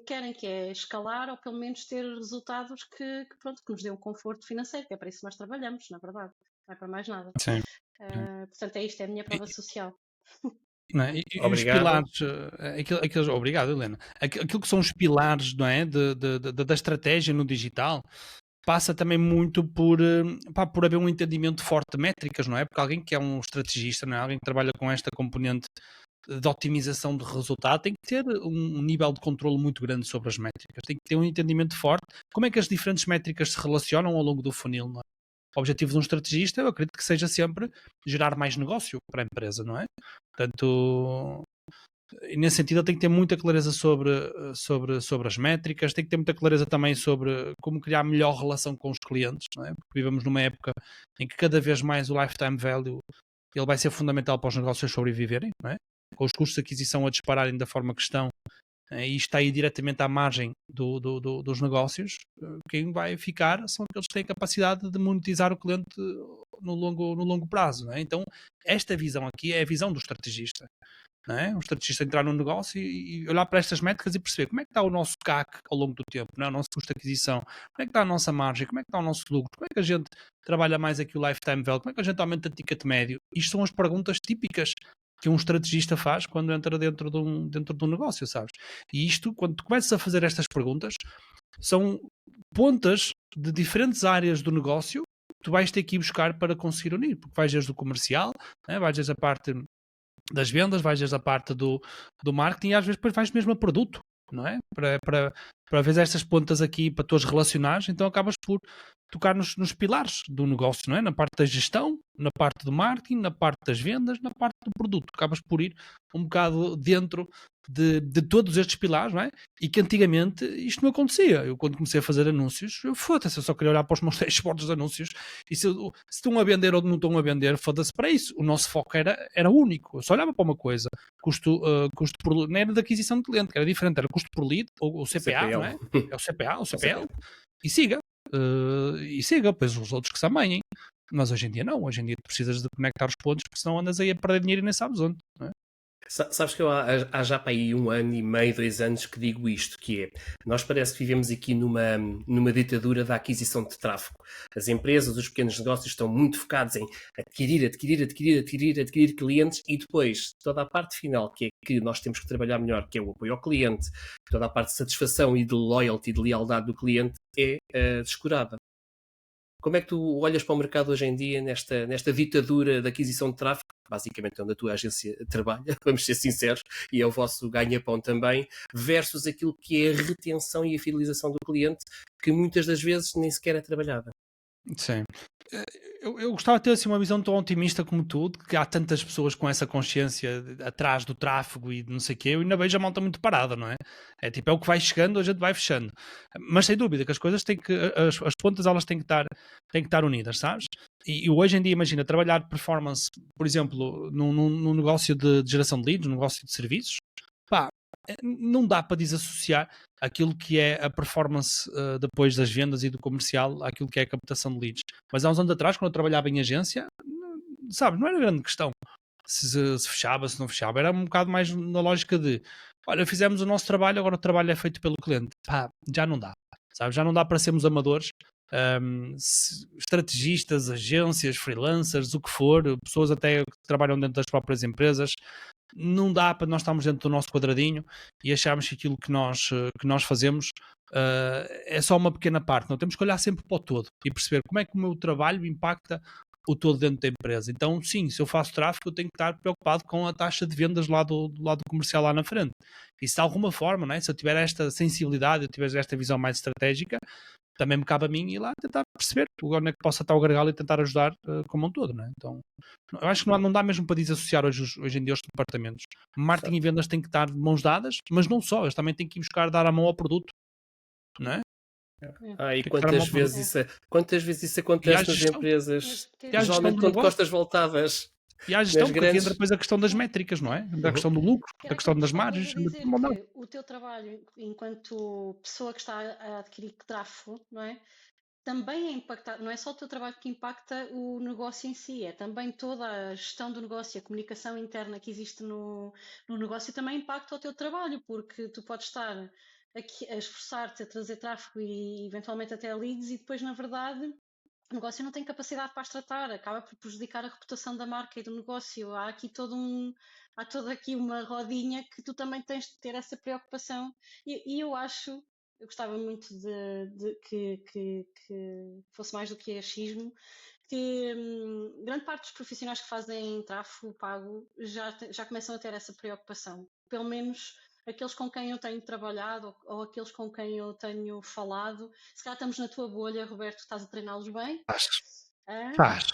querem, que é escalar ou pelo menos ter resultados que nos dê um conforto financeiro, que é para isso que nós trabalhamos, na verdade. Não é para mais nada. Sim. Portanto, é isto, é a minha prova social. Não é? E os Obrigado. pilares, obrigado, Helena. Aquilo que são os pilares, não é? Da estratégia no digital passa também muito por haver um entendimento forte de métricas, não é? Porque alguém que é um estrategista, não é? Alguém que trabalha com esta componente de otimização de resultado tem que ter um nível de controle muito grande sobre as métricas, tem que ter um entendimento forte como é que as diferentes métricas se relacionam ao longo do funil, não é? O objetivo de um estrategista, eu acredito que seja sempre gerar mais negócio para a empresa, não é? Portanto, nesse sentido ele tem que ter muita clareza sobre as métricas, tem que ter muita clareza também sobre como criar melhor relação com os clientes, não é? Porque vivemos numa época em que cada vez mais o lifetime value ele vai ser fundamental para os negócios sobreviverem, não é? Com os custos de aquisição a dispararem da forma que estão, e está aí diretamente à margem dos negócios, quem vai ficar são aqueles que têm capacidade de monetizar o cliente no longo prazo, não é? Então esta visão aqui é a visão do estrategista, não é? Um estrategista entrar num negócio e olhar para estas métricas e perceber como é que está o nosso CAC ao longo do tempo, não é? O nosso custo de aquisição, como é que está a nossa margem, como é que está o nosso lucro, como é que a gente trabalha mais aqui o lifetime value, como é que a gente aumenta o ticket médio. Isto são as perguntas típicas que um estrategista faz quando entra dentro de um negócio, sabes? E isto, quando tu começas a fazer estas perguntas, são pontas de diferentes áreas do negócio que tu vais ter que ir buscar para conseguir unir, porque vais desde o comercial, né? Vais desde a parte das vendas, vais desde a parte do marketing e às vezes depois vais mesmo a produto, não é? Para ver estas pontas aqui, para tu as relacionares, então acabas por tocar nos pilares do negócio, não é? Na parte da gestão, na parte do marketing, na parte das vendas, na parte do produto. Acabas por ir um bocado dentro de todos estes pilares, não é? E que antigamente isto não acontecia. Eu quando comecei a fazer anúncios, foda-se, eu só queria olhar para os meus dashboards de anúncios e se estão a vender ou não estão a vender, foda-se para isso. O nosso foco era único. Eu só olhava para uma coisa. Custo por, não era de aquisição de cliente, que era diferente, era custo por lead, ou o CPA, não é? É o CPA, o CPL. E siga. Depois os outros que se amanhem. Mas hoje em dia não. Hoje em dia tu precisas de conectar os pontos, porque senão andas aí a perder dinheiro e nem sabes onde, não é? Sabes que eu há já para aí 1 ano e meio, 2 anos que digo isto, que é, nós parece que vivemos aqui numa ditadura da aquisição de tráfego. As empresas, os pequenos negócios estão muito focados em adquirir clientes e depois toda a parte final, que é que nós temos que trabalhar melhor, que é o apoio ao cliente, toda a parte de satisfação e de loyalty, de lealdade do cliente, é descurada. Como é que tu olhas para o mercado hoje em dia, nesta ditadura da aquisição de tráfego, basicamente onde a tua agência trabalha, vamos ser sinceros, e é o vosso ganha-pão também, versus aquilo que é a retenção e a fidelização do cliente, que muitas das vezes nem sequer é trabalhada? Sim. Eu gostava de ter assim uma visão tão otimista como tu, de que há tantas pessoas com essa consciência atrás do tráfego e de não sei o quê, eu ainda vejo a malta muito parada, não é? É tipo, é o que vai chegando, a gente vai fechando. Mas sem dúvida que as coisas têm que, as pontas elas têm que estar unidas, sabes? E hoje em dia, imagina, trabalhar performance, por exemplo, num negócio de geração de leads, num negócio de serviços, pá, não dá para desassociar aquilo que é a performance depois das vendas e do comercial àquilo que é a captação de leads. Mas há uns anos atrás, quando eu trabalhava em agência, sabes, não era grande questão se fechava, se não fechava. Era um bocado mais na lógica de, olha, fizemos o nosso trabalho, agora o trabalho é feito pelo cliente. Pá, já não dá. Sabes, já não dá para sermos amadores. Estrategistas, agências, freelancers, o que for, pessoas até que trabalham dentro das próprias empresas, não dá para nós estarmos dentro do nosso quadradinho e acharmos que aquilo que nós fazemos é só uma pequena parte. Não, temos que olhar sempre para o todo e perceber como é que o meu trabalho impacta o todo dentro da empresa. Então, sim, se eu faço tráfego, eu tenho que estar preocupado com a taxa de vendas lá do lado comercial lá na frente. E se de alguma forma, não é? Se eu tiver esta sensibilidade, eu tiver esta visão mais estratégica, também me cabe a mim ir lá tentar perceber onde é que possa estar o gargalo e tentar ajudar como um todo, não é? Então, eu acho que não dá mesmo para desassociar hoje em dia os departamentos. Marketing e vendas têm que estar de mãos dadas, mas não só, eles também têm que ir buscar dar a mão ao produto, não é? E Tem que dar a mão ao produto. quantas vezes isso E à acontece nas gestão. empresas, E à gestão geralmente do com de negócio. costas voltadas E à gestão, nas porque aqui entra grandes. depois a questão das métricas, não é? Da questão do lucro, da Era questão aquilo que das estavas a margens, anda dizer, tudo mandado. que o teu trabalho enquanto pessoa que está a adquirir tráfego, não é? Também é impactado, não é só o teu trabalho que impacta o negócio em si, é também toda a gestão do negócio, a comunicação interna que existe no negócio também impacta o teu trabalho, porque tu podes estar aqui a esforçar-te a trazer tráfego e eventualmente até leads e depois, na verdade, o negócio não tem capacidade para as tratar, acaba por prejudicar a reputação da marca e do negócio. Há toda aqui uma rodinha que tu também tens de ter essa preocupação. E eu acho, eu gostava muito de que fosse mais do que achismo, que grande parte dos profissionais que fazem tráfego pago já começam a ter essa preocupação. Pelo menos aqueles com quem eu tenho trabalhado ou aqueles com quem eu tenho falado. Se calhar estamos na tua bolha, Roberto, estás a treiná-los bem, Faz.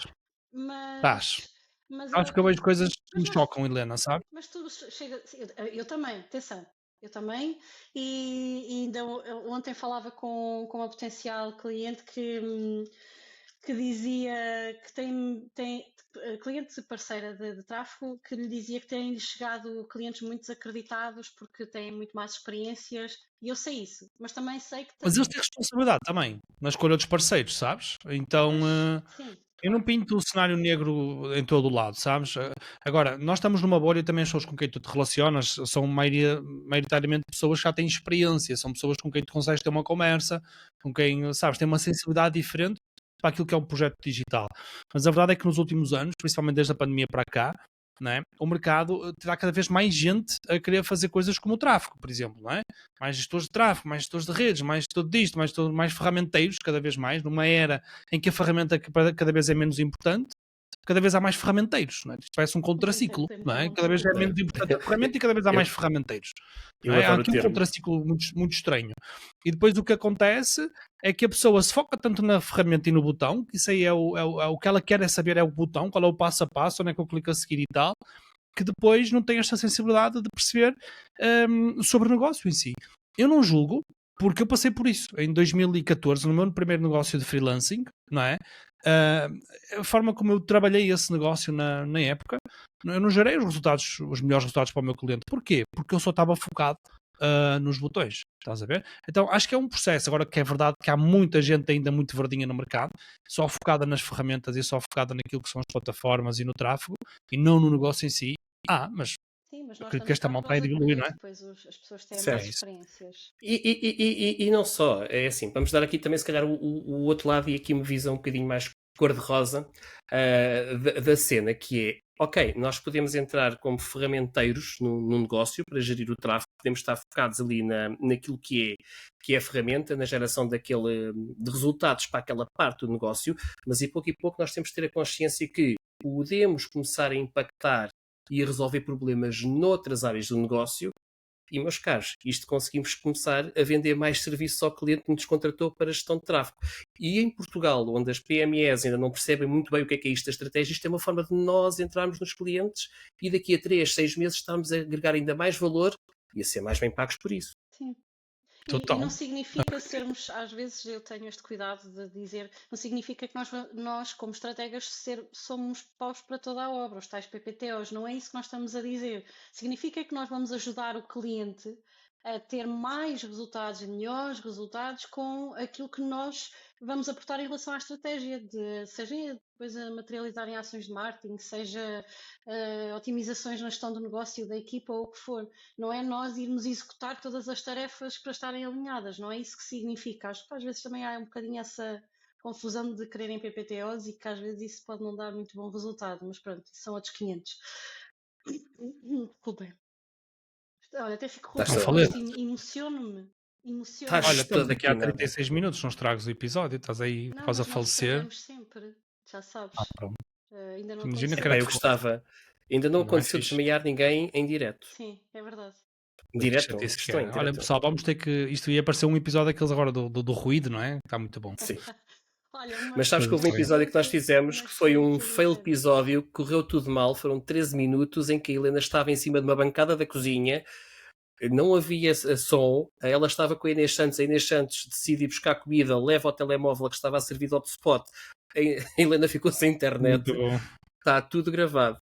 mas, mas Acho que eu vejo coisas que mas me nós, chocam, Helena, sabe? mas tudo chega. Eu também, atenção, eu também. E ainda ontem falava com uma potencial cliente que dizia que tem cliente parceira de tráfego que lhe dizia que têm chegado clientes muito desacreditados porque têm muito mais experiências e eu sei isso, mas também sei que Mas eles têm responsabilidade também na escolha dos parceiros, sabes? Então, sim, eu não pinto o cenário negro em todo o lado, sabes? Agora, nós estamos numa bolha e também as pessoas com quem tu te relacionas são maioritariamente pessoas que já têm experiência, são pessoas com quem tu consegues ter uma conversa, com quem, sabes, têm uma sensibilidade diferente para aquilo que é um projeto digital. Mas a verdade é que nos últimos anos, principalmente desde a pandemia para cá, não é? O mercado terá cada vez mais gente a querer fazer coisas como o tráfego, por exemplo, não é? Mais gestores de tráfego, mais gestores de redes, mais tudo disto, mais ferramenteiros, cada vez mais, numa era em que a ferramenta cada vez é menos importante, cada vez há mais ferramenteiros, não é? Isto parece um contraciclo, não é? Cada vez é menos importante a ferramenta e cada vez há mais ferramenteiros. Eu Há adoro o aqui um termo. contraciclo muito, muito estranho. E depois o que acontece é que a pessoa se foca tanto na ferramenta e no botão, que isso aí é o que ela quer é saber, é o botão, qual é o passo a passo, onde é que eu clico a seguir e tal, que depois não tem esta sensibilidade de perceber sobre o negócio em si. Eu não julgo, porque eu passei por isso. Em 2014, no meu primeiro negócio de freelancing, não é? A forma como eu trabalhei esse negócio na época, eu não gerei os melhores resultados para o meu cliente. Porquê? Porque eu só estava focado nos botões, estás a ver? Então acho que é um processo. Agora que é verdade que há muita gente ainda muito verdinha no mercado, só focada nas ferramentas e só focada naquilo que são as plataformas e no tráfego, e não no negócio em si. Mas sim, mas nós Acredito estamos que esta cá malta para é os de evoluir, não aprender, é? depois as pessoas têm mais Certo. experiências. E não só, é assim, vamos dar aqui também se calhar o outro lado e aqui uma visão um bocadinho mais cor-de-rosa da cena, que é, ok, nós podemos entrar como ferramenteiros no negócio para gerir o tráfego, podemos estar focados ali naquilo que é a ferramenta, na geração de resultados para aquela parte do negócio, mas e pouco nós temos de ter a consciência que podemos começar a impactar e a resolver problemas noutras áreas do negócio. E, meus caros, isto conseguimos começar a vender mais serviços ao cliente que nos contratou para a gestão de tráfego. E em Portugal, onde as PMEs ainda não percebem muito bem o que é isto da estratégia, isto é uma forma de nós entrarmos nos clientes e daqui a 3, 6 meses estarmos a agregar ainda mais valor e a ser mais bem pagos por isso. Sim. E Total. não significa sermos, às vezes eu tenho este cuidado de dizer, não significa que nós como estrategas, somos paus para toda a obra, os tais PPTOs, não é isso que nós estamos a dizer. Significa que nós vamos ajudar o cliente a ter mais resultados e melhores resultados com aquilo que nós vamos aportar em relação à estratégia, seja depois a materializar em ações de marketing, seja otimizações na gestão do negócio da equipa ou o que for. Não é nós irmos executar todas as tarefas para estarem alinhadas, não é isso que significa. Acho que às vezes também há um bocadinho essa confusão de quererem PPTOs e que às vezes isso pode não dar muito bom resultado, mas pronto, isso são outros 500. Desculpem. Olha, até fico Estás rouca, toda- emociono-me. Estás Olha, estamos toda aqui há quinada. 36 minutos, não estragas o episódio, estás aí Não, quase a mas nós falecer. sabemos sempre, já sabes. Pronto. Ainda não Imagina aconteceu. que era Eu gostava. Ainda não Não é aconteceu fixe. desmaiar ninguém em direto. Sim, é verdade. Direto, Chatice que estou é. em Olha, direto. pessoal, vamos ter que. Isto ia aparecer um episódio daqueles agora do ruído, não é? Está muito bom. Sim. Olha, Mas sabes que houve um episódio que nós fizemos que foi um fail episódio, que correu tudo mal, foram 13 minutos em que a Helena estava em cima de uma bancada da cozinha, não havia som, ela estava com a Inês Santos decide ir buscar comida, leva o telemóvel que estava a servir ao hotspot, a Helena ficou sem internet, Muito bom. está tudo gravado.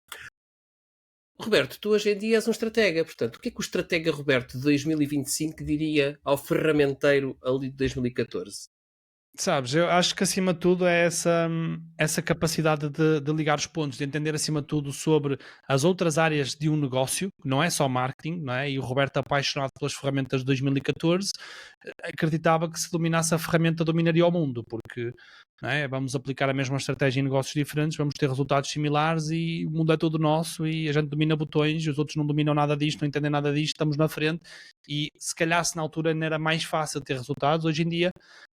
Roberto, tu hoje em dia és um estratega, portanto, o que é que o estratega Roberto de 2025 diria ao ferramenteiro ali de 2014? Sabes, eu acho que acima de tudo é essa capacidade de ligar os pontos, de entender acima de tudo sobre as outras áreas de um negócio, não é só marketing, não é? E o Roberto, apaixonado pelas ferramentas de 2014, acreditava que se dominasse a ferramenta dominaria o mundo, porque não é? Vamos aplicar a mesma estratégia em negócios diferentes, vamos ter resultados similares e o mundo é todo nosso e a gente domina botões, os outros não dominam nada disto, não entendem nada disto, estamos na frente e se calhar se na altura ainda era mais fácil ter resultados, hoje em dia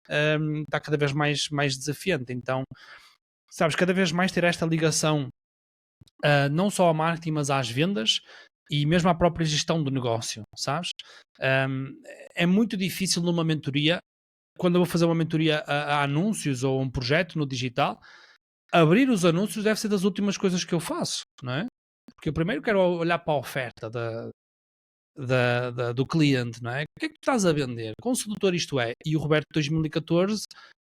está cada vez mais desafiante. Então, sabes, cada vez mais ter esta ligação não só ao marketing, mas às vendas e mesmo à própria gestão do negócio, sabes? É muito difícil numa mentoria, quando eu vou fazer uma mentoria a anúncios ou um projeto no digital, abrir os anúncios deve ser das últimas coisas que eu faço, não é? Porque eu primeiro quero olhar para a oferta do cliente, não é? O que é que tu estás a vender? Quão sedutor isto é? E o Roberto de 2014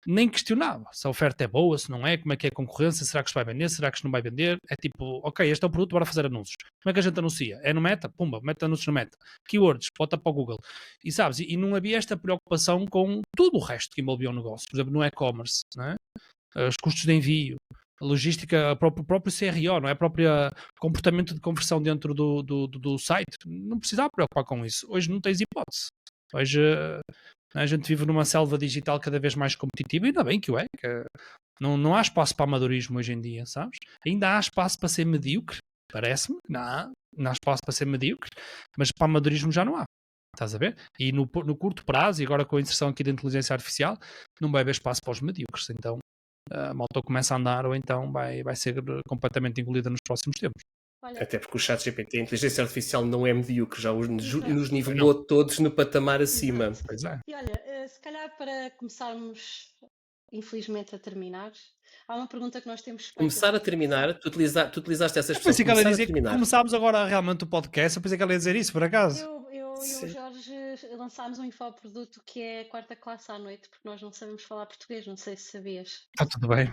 nem questionava se a oferta é boa, se não é, como é que é a concorrência, será que isto vai vender, será que isto não vai vender? É tipo, ok, este é o produto, bora fazer anúncios. Como é que a gente anuncia? É no Meta? Pumba, mete anúncios no Meta. Keywords, bota para o Google. E sabes, e não havia esta preocupação com tudo o resto que envolvia o negócio. Por exemplo, no e-commerce, não é? Os custos de envio, a logística, o próprio CRO, não é? O próprio comportamento de conversão dentro do site. Não precisava preocupar com isso. Hoje não tens hipótese. Hoje a gente vive numa selva digital cada vez mais competitiva e ainda bem que o é. Que não há espaço para amadorismo hoje em dia, sabes? Ainda há espaço para ser medíocre, parece-me. Não há espaço para ser medíocre, mas para amadorismo já não há. Estás a ver? E no curto prazo, e agora com a inserção aqui da inteligência artificial, não vai haver espaço para os medíocres. Então a malta começa a andar ou então vai ser completamente engolida nos próximos tempos. Olha, Até porque o chat GPT, a inteligência artificial não é medíocre, já Exato. nos nivelou todos no patamar acima. Exato. Pois é. E olha, se calhar para começarmos, infelizmente, a terminar, há uma pergunta que nós temos feito. Começar a terminar, tu utilizaste essa Eu expressão, pensei que ela ia começar a dizer que terminar. começámos agora realmente o podcast. Eu pensei que ela ia dizer isso, por acaso. Eu e Sim. o Jorge lançámos um infoproduto que é quarta classe à noite, porque nós não sabemos falar português, não sei se sabias. Está tudo bem.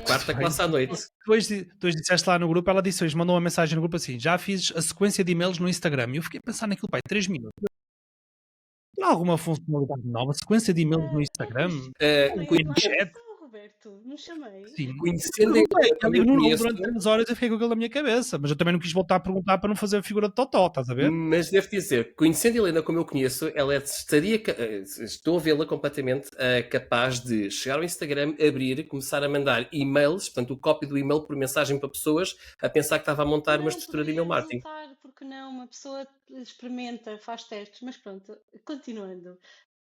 Quarta classe à noite. Depois disseste lá no grupo, ela disse hoje, mandou uma mensagem no grupo assim, já fiz a sequência de e-mails no Instagram. E eu fiquei a pensar naquilo, pai, 3 minutos. Há alguma funcionalidade nova? Sequência de e-mails no Instagram? O em chat? Roberto. Alberto? Não chamei? Sim, Conhecendo a perguntei, Helena como ali eu no nome conheço, durante 3 horas eu fiquei com aquilo na minha cabeça, mas eu também não quis voltar a perguntar para não fazer a figura de totó, estás a ver? mas devo dizer, conhecendo a Helena como eu conheço, ela estou a vê-la completamente capaz de chegar ao Instagram, abrir, começar a mandar e-mails, portanto, o copy do e-mail por mensagem para pessoas, a pensar que estava a montar uma Não, estrutura de poderia e-mail marketing. resultar, porque não? Uma pessoa experimenta, faz testes, mas pronto, continuando.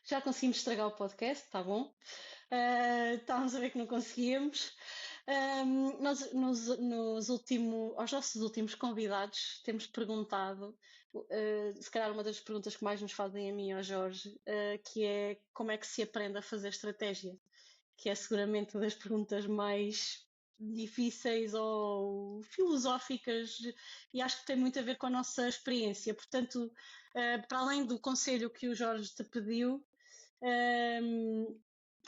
Já conseguimos estragar o podcast, está bom? Estávamos a ver que não conseguíamos. Nós, aos nossos últimos convidados, temos perguntado, se calhar uma das perguntas que mais nos fazem a mim e ao Jorge, que é como é que se aprende a fazer estratégia, que é seguramente das perguntas mais difíceis ou filosóficas, e acho que tem muito a ver com a nossa experiência. Portanto, para além do conselho que o Jorge te pediu,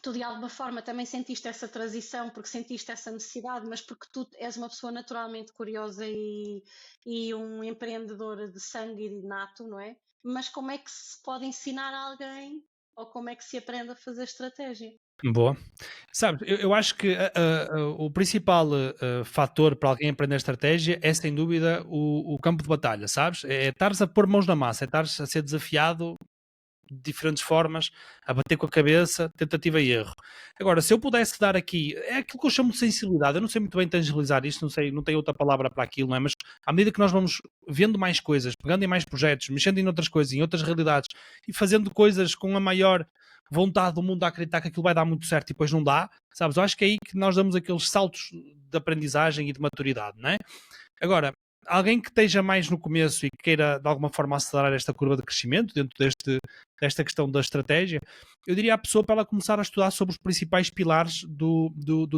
tu de alguma forma também sentiste essa transição, porque sentiste essa necessidade, mas porque tu és uma pessoa naturalmente curiosa e um empreendedor de sangue e de nato, não é? Mas como é que se pode ensinar a alguém ou como é que se aprende a fazer estratégia? Boa. Sabes, eu acho que o principal fator para alguém aprender estratégia é, sem dúvida, o campo de batalha, sabes? É estares a pôr mãos na massa, é estares a ser desafiado de diferentes formas, a bater com a cabeça, tentativa e erro. Agora, se eu pudesse dar aqui, é aquilo que eu chamo de sensibilidade, eu não sei muito bem tangibilizar isto, não sei, não tenho outra palavra para aquilo, não é? Mas à medida que nós vamos vendo mais coisas, pegando em mais projetos, mexendo em outras coisas, em outras realidades e fazendo coisas com a maior vontade do mundo a acreditar que aquilo vai dar muito certo e depois não dá, sabes? Eu acho que é aí que nós damos aqueles saltos de aprendizagem e de maturidade, não é? Agora, alguém que esteja mais no começo e que queira de alguma forma acelerar esta curva de crescimento dentro desta questão da estratégia, eu diria à pessoa para ela começar a estudar sobre os principais pilares do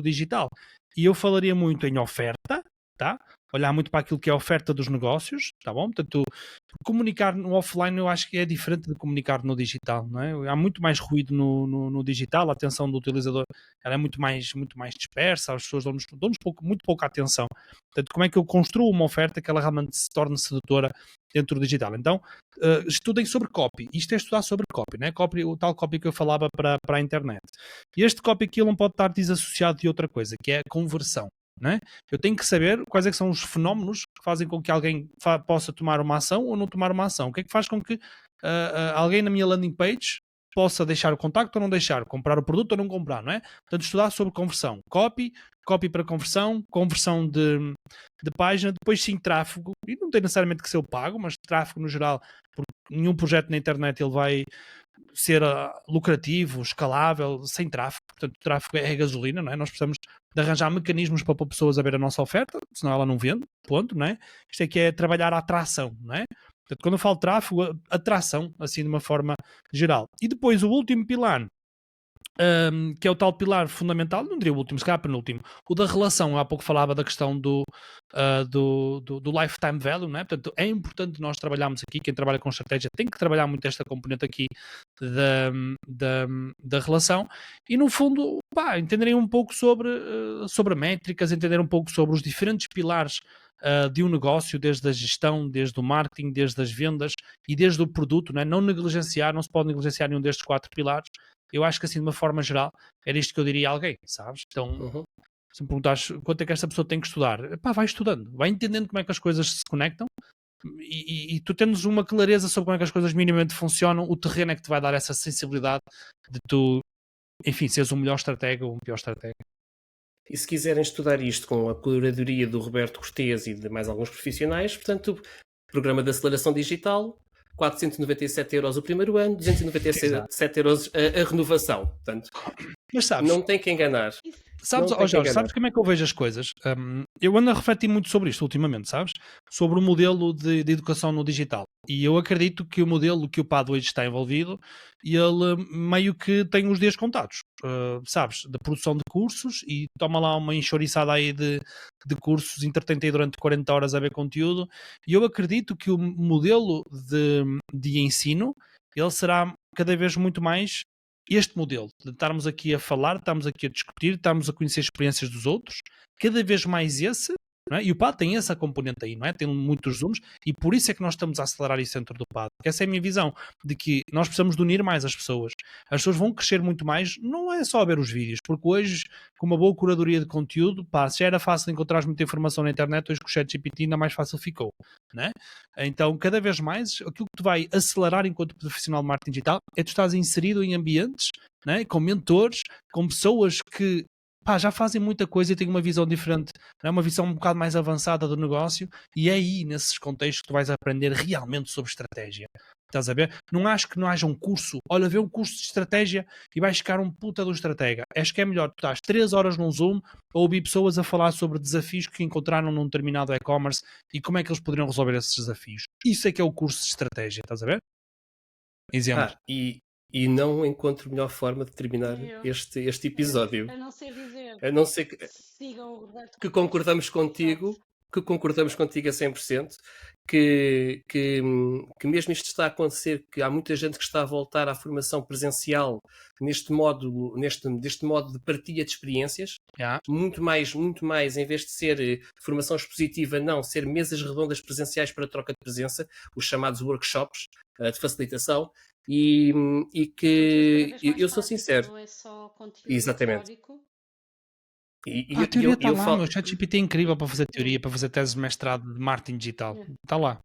digital. E eu falaria muito em oferta, tá? Olhar muito para aquilo que é a oferta dos negócios, tá bom? Portanto, comunicar no offline eu acho que é diferente de comunicar no digital, não é? Há muito mais ruído no digital, a atenção do utilizador ela é muito mais dispersa, as pessoas dão-nos muito pouca atenção. Portanto, como é que eu construo uma oferta que ela realmente se torne sedutora dentro do digital? Então, estudem sobre copy. Isto é estudar sobre copy, né? Copy, o tal copy que eu falava para a internet. E este copy aqui ele não pode estar desassociado de outra coisa, que é a conversão. Né? Eu tenho que saber quais é que são os fenómenos que fazem com que alguém possa tomar uma ação ou não tomar uma ação. O que é que faz com que alguém na minha landing page possa deixar o contacto ou não deixar, comprar o produto ou não comprar, não é? Portanto, estudar sobre conversão. Copy para conversão, conversão de página, depois sim tráfego, e não tem necessariamente que ser o pago, mas tráfego no geral, porque nenhum projeto na internet ele vai ser lucrativo, escalável, sem tráfego. Portanto, o tráfego é gasolina, não é? Nós precisamos de arranjar mecanismos para pôr pessoas a ver a nossa oferta, senão ela não vende, ponto, não é? Isto aqui é trabalhar a atração, não é? Portanto, quando eu falo tráfego, atração, assim de uma forma geral. E depois o último pilar, que é o tal pilar fundamental, não diria o último, se calhar penúltimo, o da relação. Eu há pouco falava da questão do lifetime value, não é? Portanto, é importante nós trabalharmos aqui, quem trabalha com estratégia tem que trabalhar muito esta componente aqui da relação e, no fundo, entenderem um pouco sobre métricas, entenderem um pouco sobre os diferentes pilares de um negócio, desde a gestão, desde o marketing, desde as vendas e desde o produto, não é? Não negligenciar, não se pode negligenciar nenhum destes 4 pilares. Eu acho que assim, de uma forma geral, era isto que eu diria a alguém, sabes? Então, se me perguntares quanto é que esta pessoa tem que estudar, vai estudando, vai entendendo como é que as coisas se conectam e tu tens uma clareza sobre como é que as coisas minimamente funcionam, o terreno é que te vai dar essa sensibilidade de tu, enfim, seres um melhor estratega ou um pior estratega. E se quiserem estudar isto com a curadoria do Roberto Cortês e de mais alguns profissionais, portanto, programa de aceleração digital, 497 € o primeiro ano, 297 € a renovação. Portanto, mas sabes, não tem que enganar. Sabes, Jorge, sabes como é que eu vejo as coisas? Eu ando a refletir muito sobre isto ultimamente, sabes? Sobre o modelo de educação no digital. E eu acredito que o modelo que o Padua está envolvido, ele meio que tem os dias contados, sabes? Da produção de cursos e toma lá uma enxoriçada aí de cursos, entretentei durante 40 horas a ver conteúdo. E eu acredito que o modelo de ensino, ele será cada vez muito mais este modelo, de estarmos aqui a falar, estamos aqui a discutir, estamos a conhecer experiências dos outros, cada vez mais esse não é? E o PAD tem essa componente aí, não é? Tem muitos zooms e por isso é que nós estamos a acelerar isso dentro do PAD. Porque essa é a minha visão, de que nós precisamos de unir mais as pessoas. As pessoas vão crescer muito mais, não é só a ver os vídeos, porque hoje, com uma boa curadoria de conteúdo, pá, se já era fácil encontrar muita informação na internet, hoje com o ChatGPT ainda mais fácil ficou, né? Então, cada vez mais, aquilo que tu vai acelerar enquanto profissional de marketing digital é tu estás inserido em ambientes, né? Com mentores, com pessoas que pá, já fazem muita coisa e têm uma visão diferente, né? Uma visão um bocado mais avançada do negócio, e é aí, nesses contextos, que tu vais aprender realmente sobre estratégia. Estás a ver? Não acho que não haja um curso. Olha, vê um curso de estratégia e vais ficar um puta do estratega. Acho que é melhor tu estás 3 horas num Zoom a ouvir pessoas a falar sobre desafios que encontraram num determinado e-commerce e como é que eles poderiam resolver esses desafios. Isso é que é o curso de estratégia, estás a ver? Exemplo. E não encontro melhor forma de terminar este episódio. A não ser dizer. A não ser sigam o Roberto. Que concordamos contigo a 100%, que mesmo isto está a acontecer, que há muita gente que está a voltar à formação presencial deste modo de partilha de experiências, muito mais, em vez de ser formação expositiva, não, ser mesas redondas presenciais para troca de presença, os chamados workshops de facilitação, e que eu sou sincero. Não é só conteúdo exatamente. teórico. A teoria está lá, meu ChatGPT é incrível para fazer teoria, para fazer tese de mestrado de marketing digital. Está lá.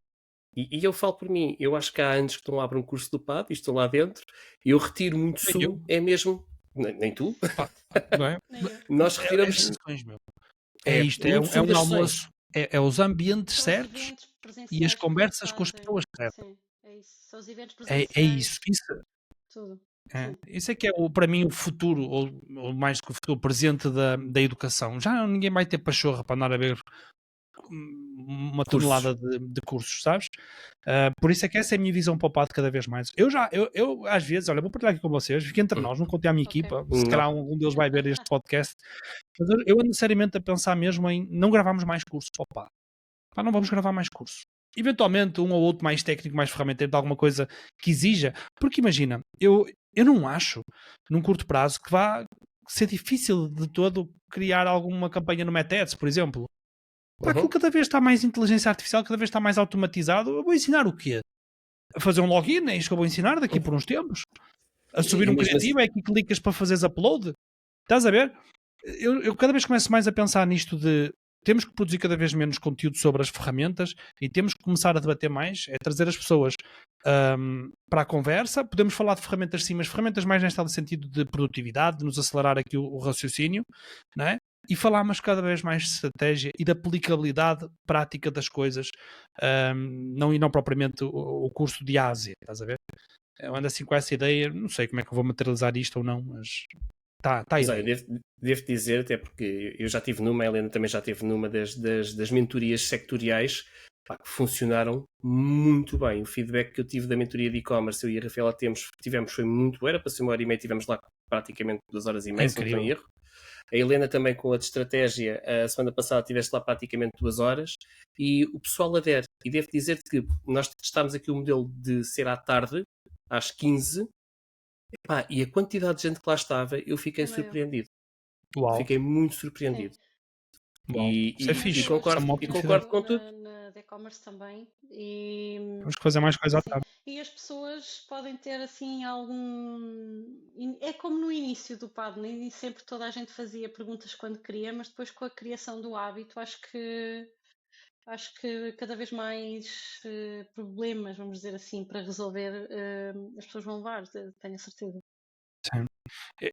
E eu falo por mim, eu acho que há anos que não abro um curso do PAD e estou lá dentro, e eu retiro muito sumo, é mesmo, nem tu, não é? Nós retiramos... É isto, é um almoço, é os ambientes certos e as conversas com as pessoas certas. Sim, é isso, são os eventos presenciais. É isso. Tudo. Isso é que é, para mim, o futuro, ou mais que o futuro, o presente da educação. Já ninguém vai ter pachorra para andar a ver uma tonelada de cursos, sabes? Por isso é que essa é a minha visão para o PAD cada vez mais. Eu às vezes, olha, vou partilhar aqui com vocês, fiquem entre nós, não contei à minha equipa, se calhar um deles vai ver este podcast, mas eu ando seriamente a pensar mesmo em não gravarmos mais cursos para o PAD. Não vamos gravar mais cursos. Eventualmente um ou outro mais técnico, mais ferramenteiro de alguma coisa que exija, porque imagina, eu não acho num curto prazo que vá ser difícil de todo criar alguma campanha no MetaAds, por exemplo. Aquilo cada vez está mais inteligência artificial, cada vez está mais automatizado. Eu vou ensinar o quê? A fazer um login, é isto que eu vou ensinar daqui por uns tempos. A subir um criativo, é aqui que clicas para fazeres upload. Estás a ver? Eu cada vez começo mais a pensar nisto de temos que produzir cada vez menos conteúdo sobre as ferramentas e temos que começar a debater mais, é trazer as pessoas para a conversa. Podemos falar de ferramentas sim, mas ferramentas mais neste sentido de produtividade, de nos acelerar aqui o raciocínio, não é? E falarmos cada vez mais de estratégia e da aplicabilidade prática das coisas, não propriamente o curso de Ásia, estás a ver? Eu ando assim com essa ideia, não sei como é que eu vou materializar isto ou não, mas está aí. Devo dizer, até porque eu já estive numa, a Helena também já esteve numa das mentorias sectoriais, que funcionaram muito bem. O feedback que eu tive da mentoria de e-commerce, eu e a Rafaela tivemos foi muito bom, era para ser 1h30, tivemos lá praticamente 2h30, se não estou em erro. A Helena também com a de estratégia, a semana passada estiveste lá praticamente 2 horas e o pessoal adere. E devo dizer que nós testámos aqui o modelo de ser à tarde, às 15, e a quantidade de gente que lá estava, eu fiquei surpreendido. Uau. Fiquei muito surpreendido. E concordo com tudo. Na e-commerce também. Temos que fazer mais coisa à tarde. E as pessoas podem ter assim é como no início do PAD, nem sempre toda a gente fazia perguntas quando queria, mas depois com a criação do hábito acho que cada vez mais problemas, vamos dizer assim, para resolver as pessoas vão levar, tenho a certeza. Sim.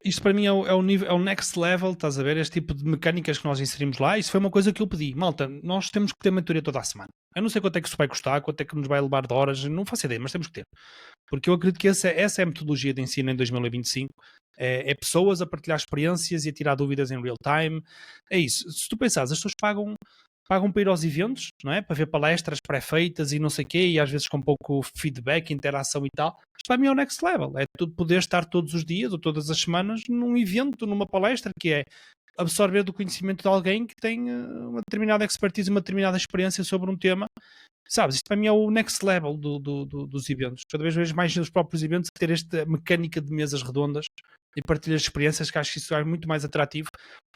Isto para mim é o next level, estás a ver? Este tipo de mecânicas que nós inserimos lá, isso foi uma coisa que eu pedi. Malta, nós temos que ter mentoria toda a semana. Eu não sei quanto é que isso vai custar, quanto é que nos vai levar de horas, não faço ideia, mas temos que ter. Porque eu acredito que essa é a metodologia de ensino em 2025. É pessoas a partilhar experiências e a tirar dúvidas em real time. É isso. Se tu pensares, as pessoas pagam para ir aos eventos, não é? Para ver palestras pré-feitas e não sei o quê, e às vezes com pouco feedback, interação e tal. Isto para mim é o next level. É tu poder estar todos os dias ou todas as semanas num evento, numa palestra, que é absorver do conhecimento de alguém que tem uma determinada expertise, uma determinada experiência sobre um tema. Sabes, isto para mim é o next level dos eventos. Cada vez vejo mais os próprios eventos ter esta mecânica de mesas redondas e partilhar experiências, que acho que isso é muito mais atrativo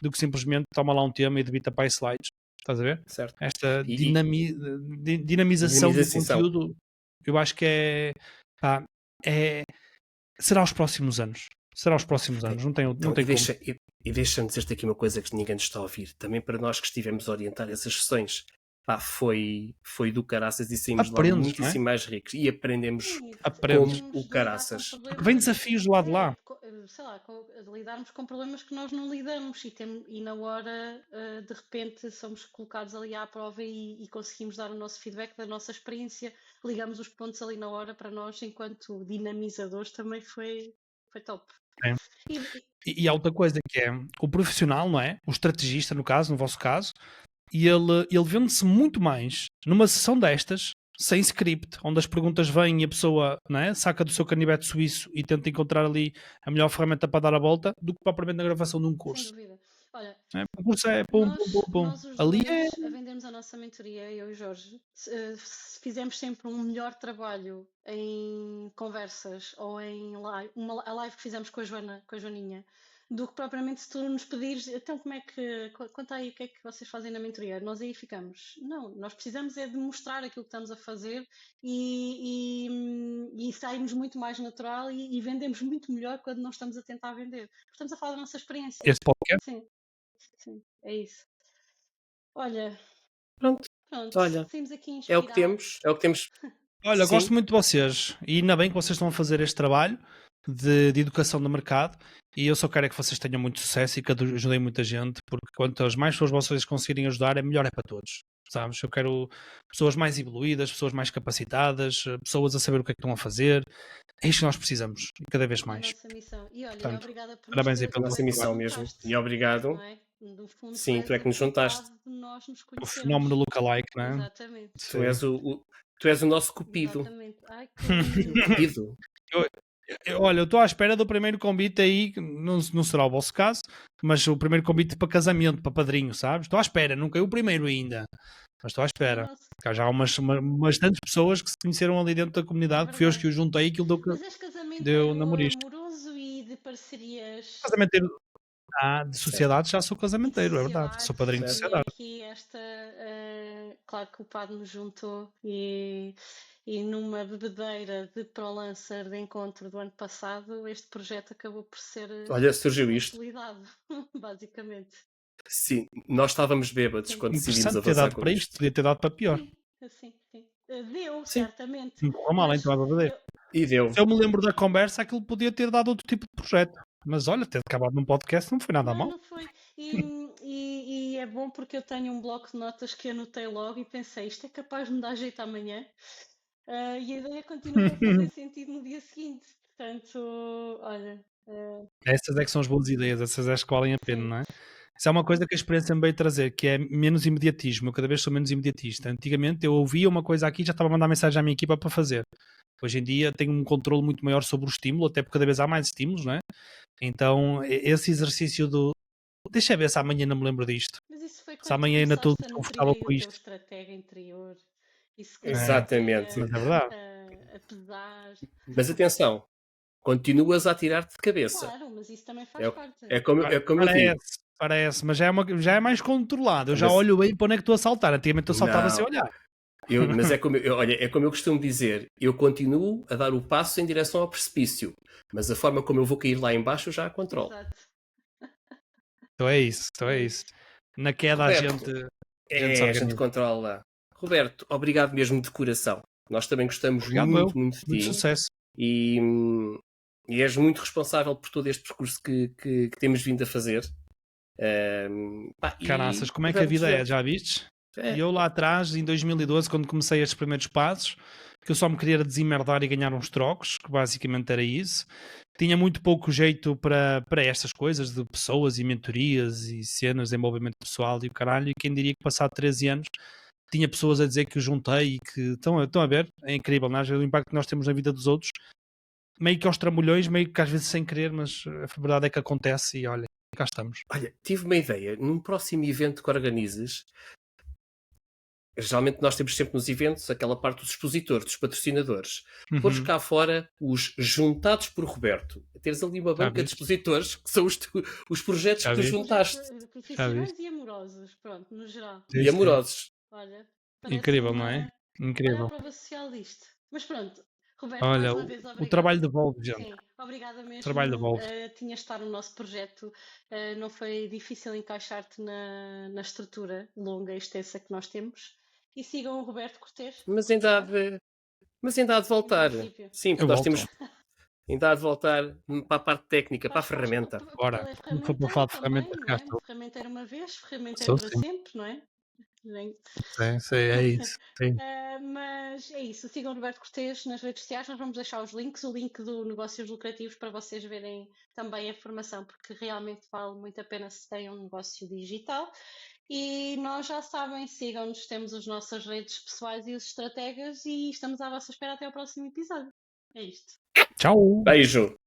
do que simplesmente toma lá um tema e debita para slides. Estás a ver? certo. Esta E dinamização do dinamização. conteúdo, eu acho que pá, será os próximos anos. Será os próximos anos, não tem Então, como. deixa-me dizer-te aqui uma coisa que ninguém nos está a ouvir. Também para nós que estivemos a orientar essas sessões, pá, foi do caraças e saímos de lá Aprendes, não é? muitíssimo mais ricos e aprendemos Sim, Aprendes. como temos o de lidar com caraças. Porque problemas. vem desafios do lado de lá. Sei lá, lidarmos com problemas que nós não lidamos e na hora, de repente, somos colocados ali à prova e conseguimos dar o nosso feedback da nossa experiência, ligamos os pontos ali na hora. Para nós, enquanto dinamizadores, também foi top. É. E há outra coisa que é o profissional, não é? O estrategista, no vosso caso, e ele vende-se muito mais numa sessão destas, sem script, onde as perguntas vêm e a pessoa, não é, saca do seu canivete suíço e tenta encontrar ali a melhor ferramenta para dar a volta, do que propriamente na gravação de um Sem curso. dúvida. Olha, O curso é pum, pum, pum. nós os Ali dois, a vendermos a nossa mentoria, eu e o Jorge, fizemos sempre um melhor trabalho em conversas ou em a live que fizemos com a Joaninha, do que propriamente se tu nos pedires, então como é que, conta aí o que é que vocês fazem na mentoria, nós aí ficamos. Não, nós precisamos é de mostrar aquilo que estamos a fazer e saímos muito mais natural e vendemos muito melhor quando não estamos a tentar vender. Estamos a falar da nossa experiência. este podcast. Sim, é isso. Olha, Pronto, olha, saímos aqui é o que inspirados. temos. Olha, Sim. gosto muito de vocês e ainda bem que vocês estão a fazer este trabalho de educação do mercado e eu só quero é que vocês tenham muito sucesso e que ajudem muita gente, porque quantas mais pessoas vocês conseguirem ajudar, é melhor para todos, sabes? Eu quero pessoas mais evoluídas, pessoas mais capacitadas, pessoas a saber o que é que estão a fazer. É isto que nós precisamos, cada vez É a mais. nossa missão. E olha, Portanto, obrigada por parabéns aí nos pela Nossa vossa missão trabalho. mesmo. juntaste, E obrigado. não é? No fundo, Sim, tu é que nos juntaste. de nós nos O conhecermos. fenómeno lookalike, não é? Exatamente. Tu és o nosso cupido. Exatamente. Ai, que lindo. Cupido. Olha, eu estou à espera do primeiro convite aí, não será o vosso caso, mas o primeiro convite para casamento, para padrinho, sabes? Estou à espera, nunca é o primeiro ainda, mas estou à espera. Nossa, Cá já há umas tantas pessoas que se conheceram ali dentro da comunidade, que foi hoje que eu juntei e aquilo mas és casamenteiro deu namorisco. amoroso e de parcerias Casamenteiro de sociedade, já sou casamenteiro, é verdade. sociedade, Sou padrinho de e sociedade. aqui claro que o padre nos juntou e numa bebedeira de ProLancer de encontro do ano passado, este projeto acabou por ser Olha, surgiu isto. consolidado, basicamente. Sim, nós estávamos bêbados Sim. quando decidimos Interessante ter avançar dado com para isto, podia ter dado para pior. Sim. Deu, Sim. certamente. Não correu mal, Mas então a bebedeira. E deu. Se eu me lembro da conversa, aquilo podia ter dado outro tipo de projeto. Mas olha, ter acabado num podcast não foi nada mal. Não foi. E é bom porque eu tenho um bloco de notas que anotei logo e pensei, isto é capaz de me dar jeito amanhã. E a ideia continua a fazer sentido no dia seguinte. Portanto, olha. Essas é que são as boas ideias, essas é as que valem a pena, Sim. não é? Isso é uma coisa que a experiência me veio trazer, que é menos imediatismo. Eu cada vez sou menos imediatista. Antigamente eu ouvia uma coisa aqui e já estava a mandar mensagem à minha equipa para fazer. Hoje em dia tenho um controle muito maior sobre o estímulo, até porque cada vez há mais estímulos, não é? Então esse exercício do deixa eu ver se amanhã não me lembro disto. Mas isso foi Se quando amanhã ainda estou começaste a desconfortável nutrir com aí o teu isto. estratega interior. Isso Exatamente. Mas é verdade. A pesar. Mas atenção, continuas a atirar-te de cabeça. Claro, mas isso também faz parte. É como eu digo. Parece, mas já é mais controlado. Eu já Mas- olho bem para onde é que estou a saltar. Antigamente eu saltava Não. sem olhar. Mas é como eu costumo dizer, eu continuo a dar o passo em direção ao precipício, mas a forma como eu vou cair lá embaixo eu já a controlo. Exato. Então é isso. Na queda Roberto, a gente se a gente organiza. controla. Roberto, obrigado mesmo de coração. Nós também gostamos Obrigado, muito eu. de Muito ti sucesso. e és muito responsável por todo este percurso que temos vindo a fazer. Caraças, como é que a vida é? Já vistes? E eu lá atrás, em 2012, quando comecei estes primeiros passos, que eu só me queria desemerdar e ganhar uns trocos, que basicamente era isso. Tinha muito pouco jeito para estas coisas de pessoas e mentorias e cenas de envolvimento pessoal e o caralho. E quem diria que passado 13 anos tinha pessoas a dizer que eu juntei e que estão a ver, é incrível, não é? O impacto que nós temos na vida dos outros, meio que aos trambolhões, meio que às vezes sem querer, mas a verdade é que acontece e olha, cá estamos. Olha, tive uma ideia, num próximo evento que organizes, geralmente nós temos sempre nos eventos aquela parte dos expositores, dos patrocinadores. Pôres Uhum. cá fora os juntados por Roberto. Teres ali uma Já banca de viste? expositores que são os projetos Já que tu viste? juntaste. Projetos Já profissionais viste? e amorosos, pronto, no geral. Sim, E sim. amorosos. Olha, parece Incrível, não é? olha a Incrível. prova social disto. Mas pronto, Roberto, Olha, mais uma vez, o obrigada. trabalho devolve, gente. Sim, obrigada O trabalho mesmo. devolve. Tinhas de estar no nosso projeto. Não foi difícil encaixar-te na estrutura longa e extensa que nós temos. E sigam o Roberto Cortês. Mas ainda há de Em voltar. princípio. Sim, porque Eu nós volto. temos. Ainda há de voltar para a parte técnica, para a Faz ferramenta. Bora. pela Não foi para ferramenta falar de também, ferramentas, não cá é? estou. Ferramenta era uma vez, ferramenta é Sou para sim. sempre, não é? Nem- Sim, é isso. Sim. Mas é isso, sigam o Roberto Cortês nas redes sociais, nós vamos deixar os links, o link do Negócios Lucrativos para vocês verem também a formação, porque realmente vale muito a pena se têm um negócio digital. E nós já sabem, sigam-nos, temos as nossas redes pessoais e os estrategas e estamos à vossa espera até ao próximo episódio. É isto. Tchau. Beijo!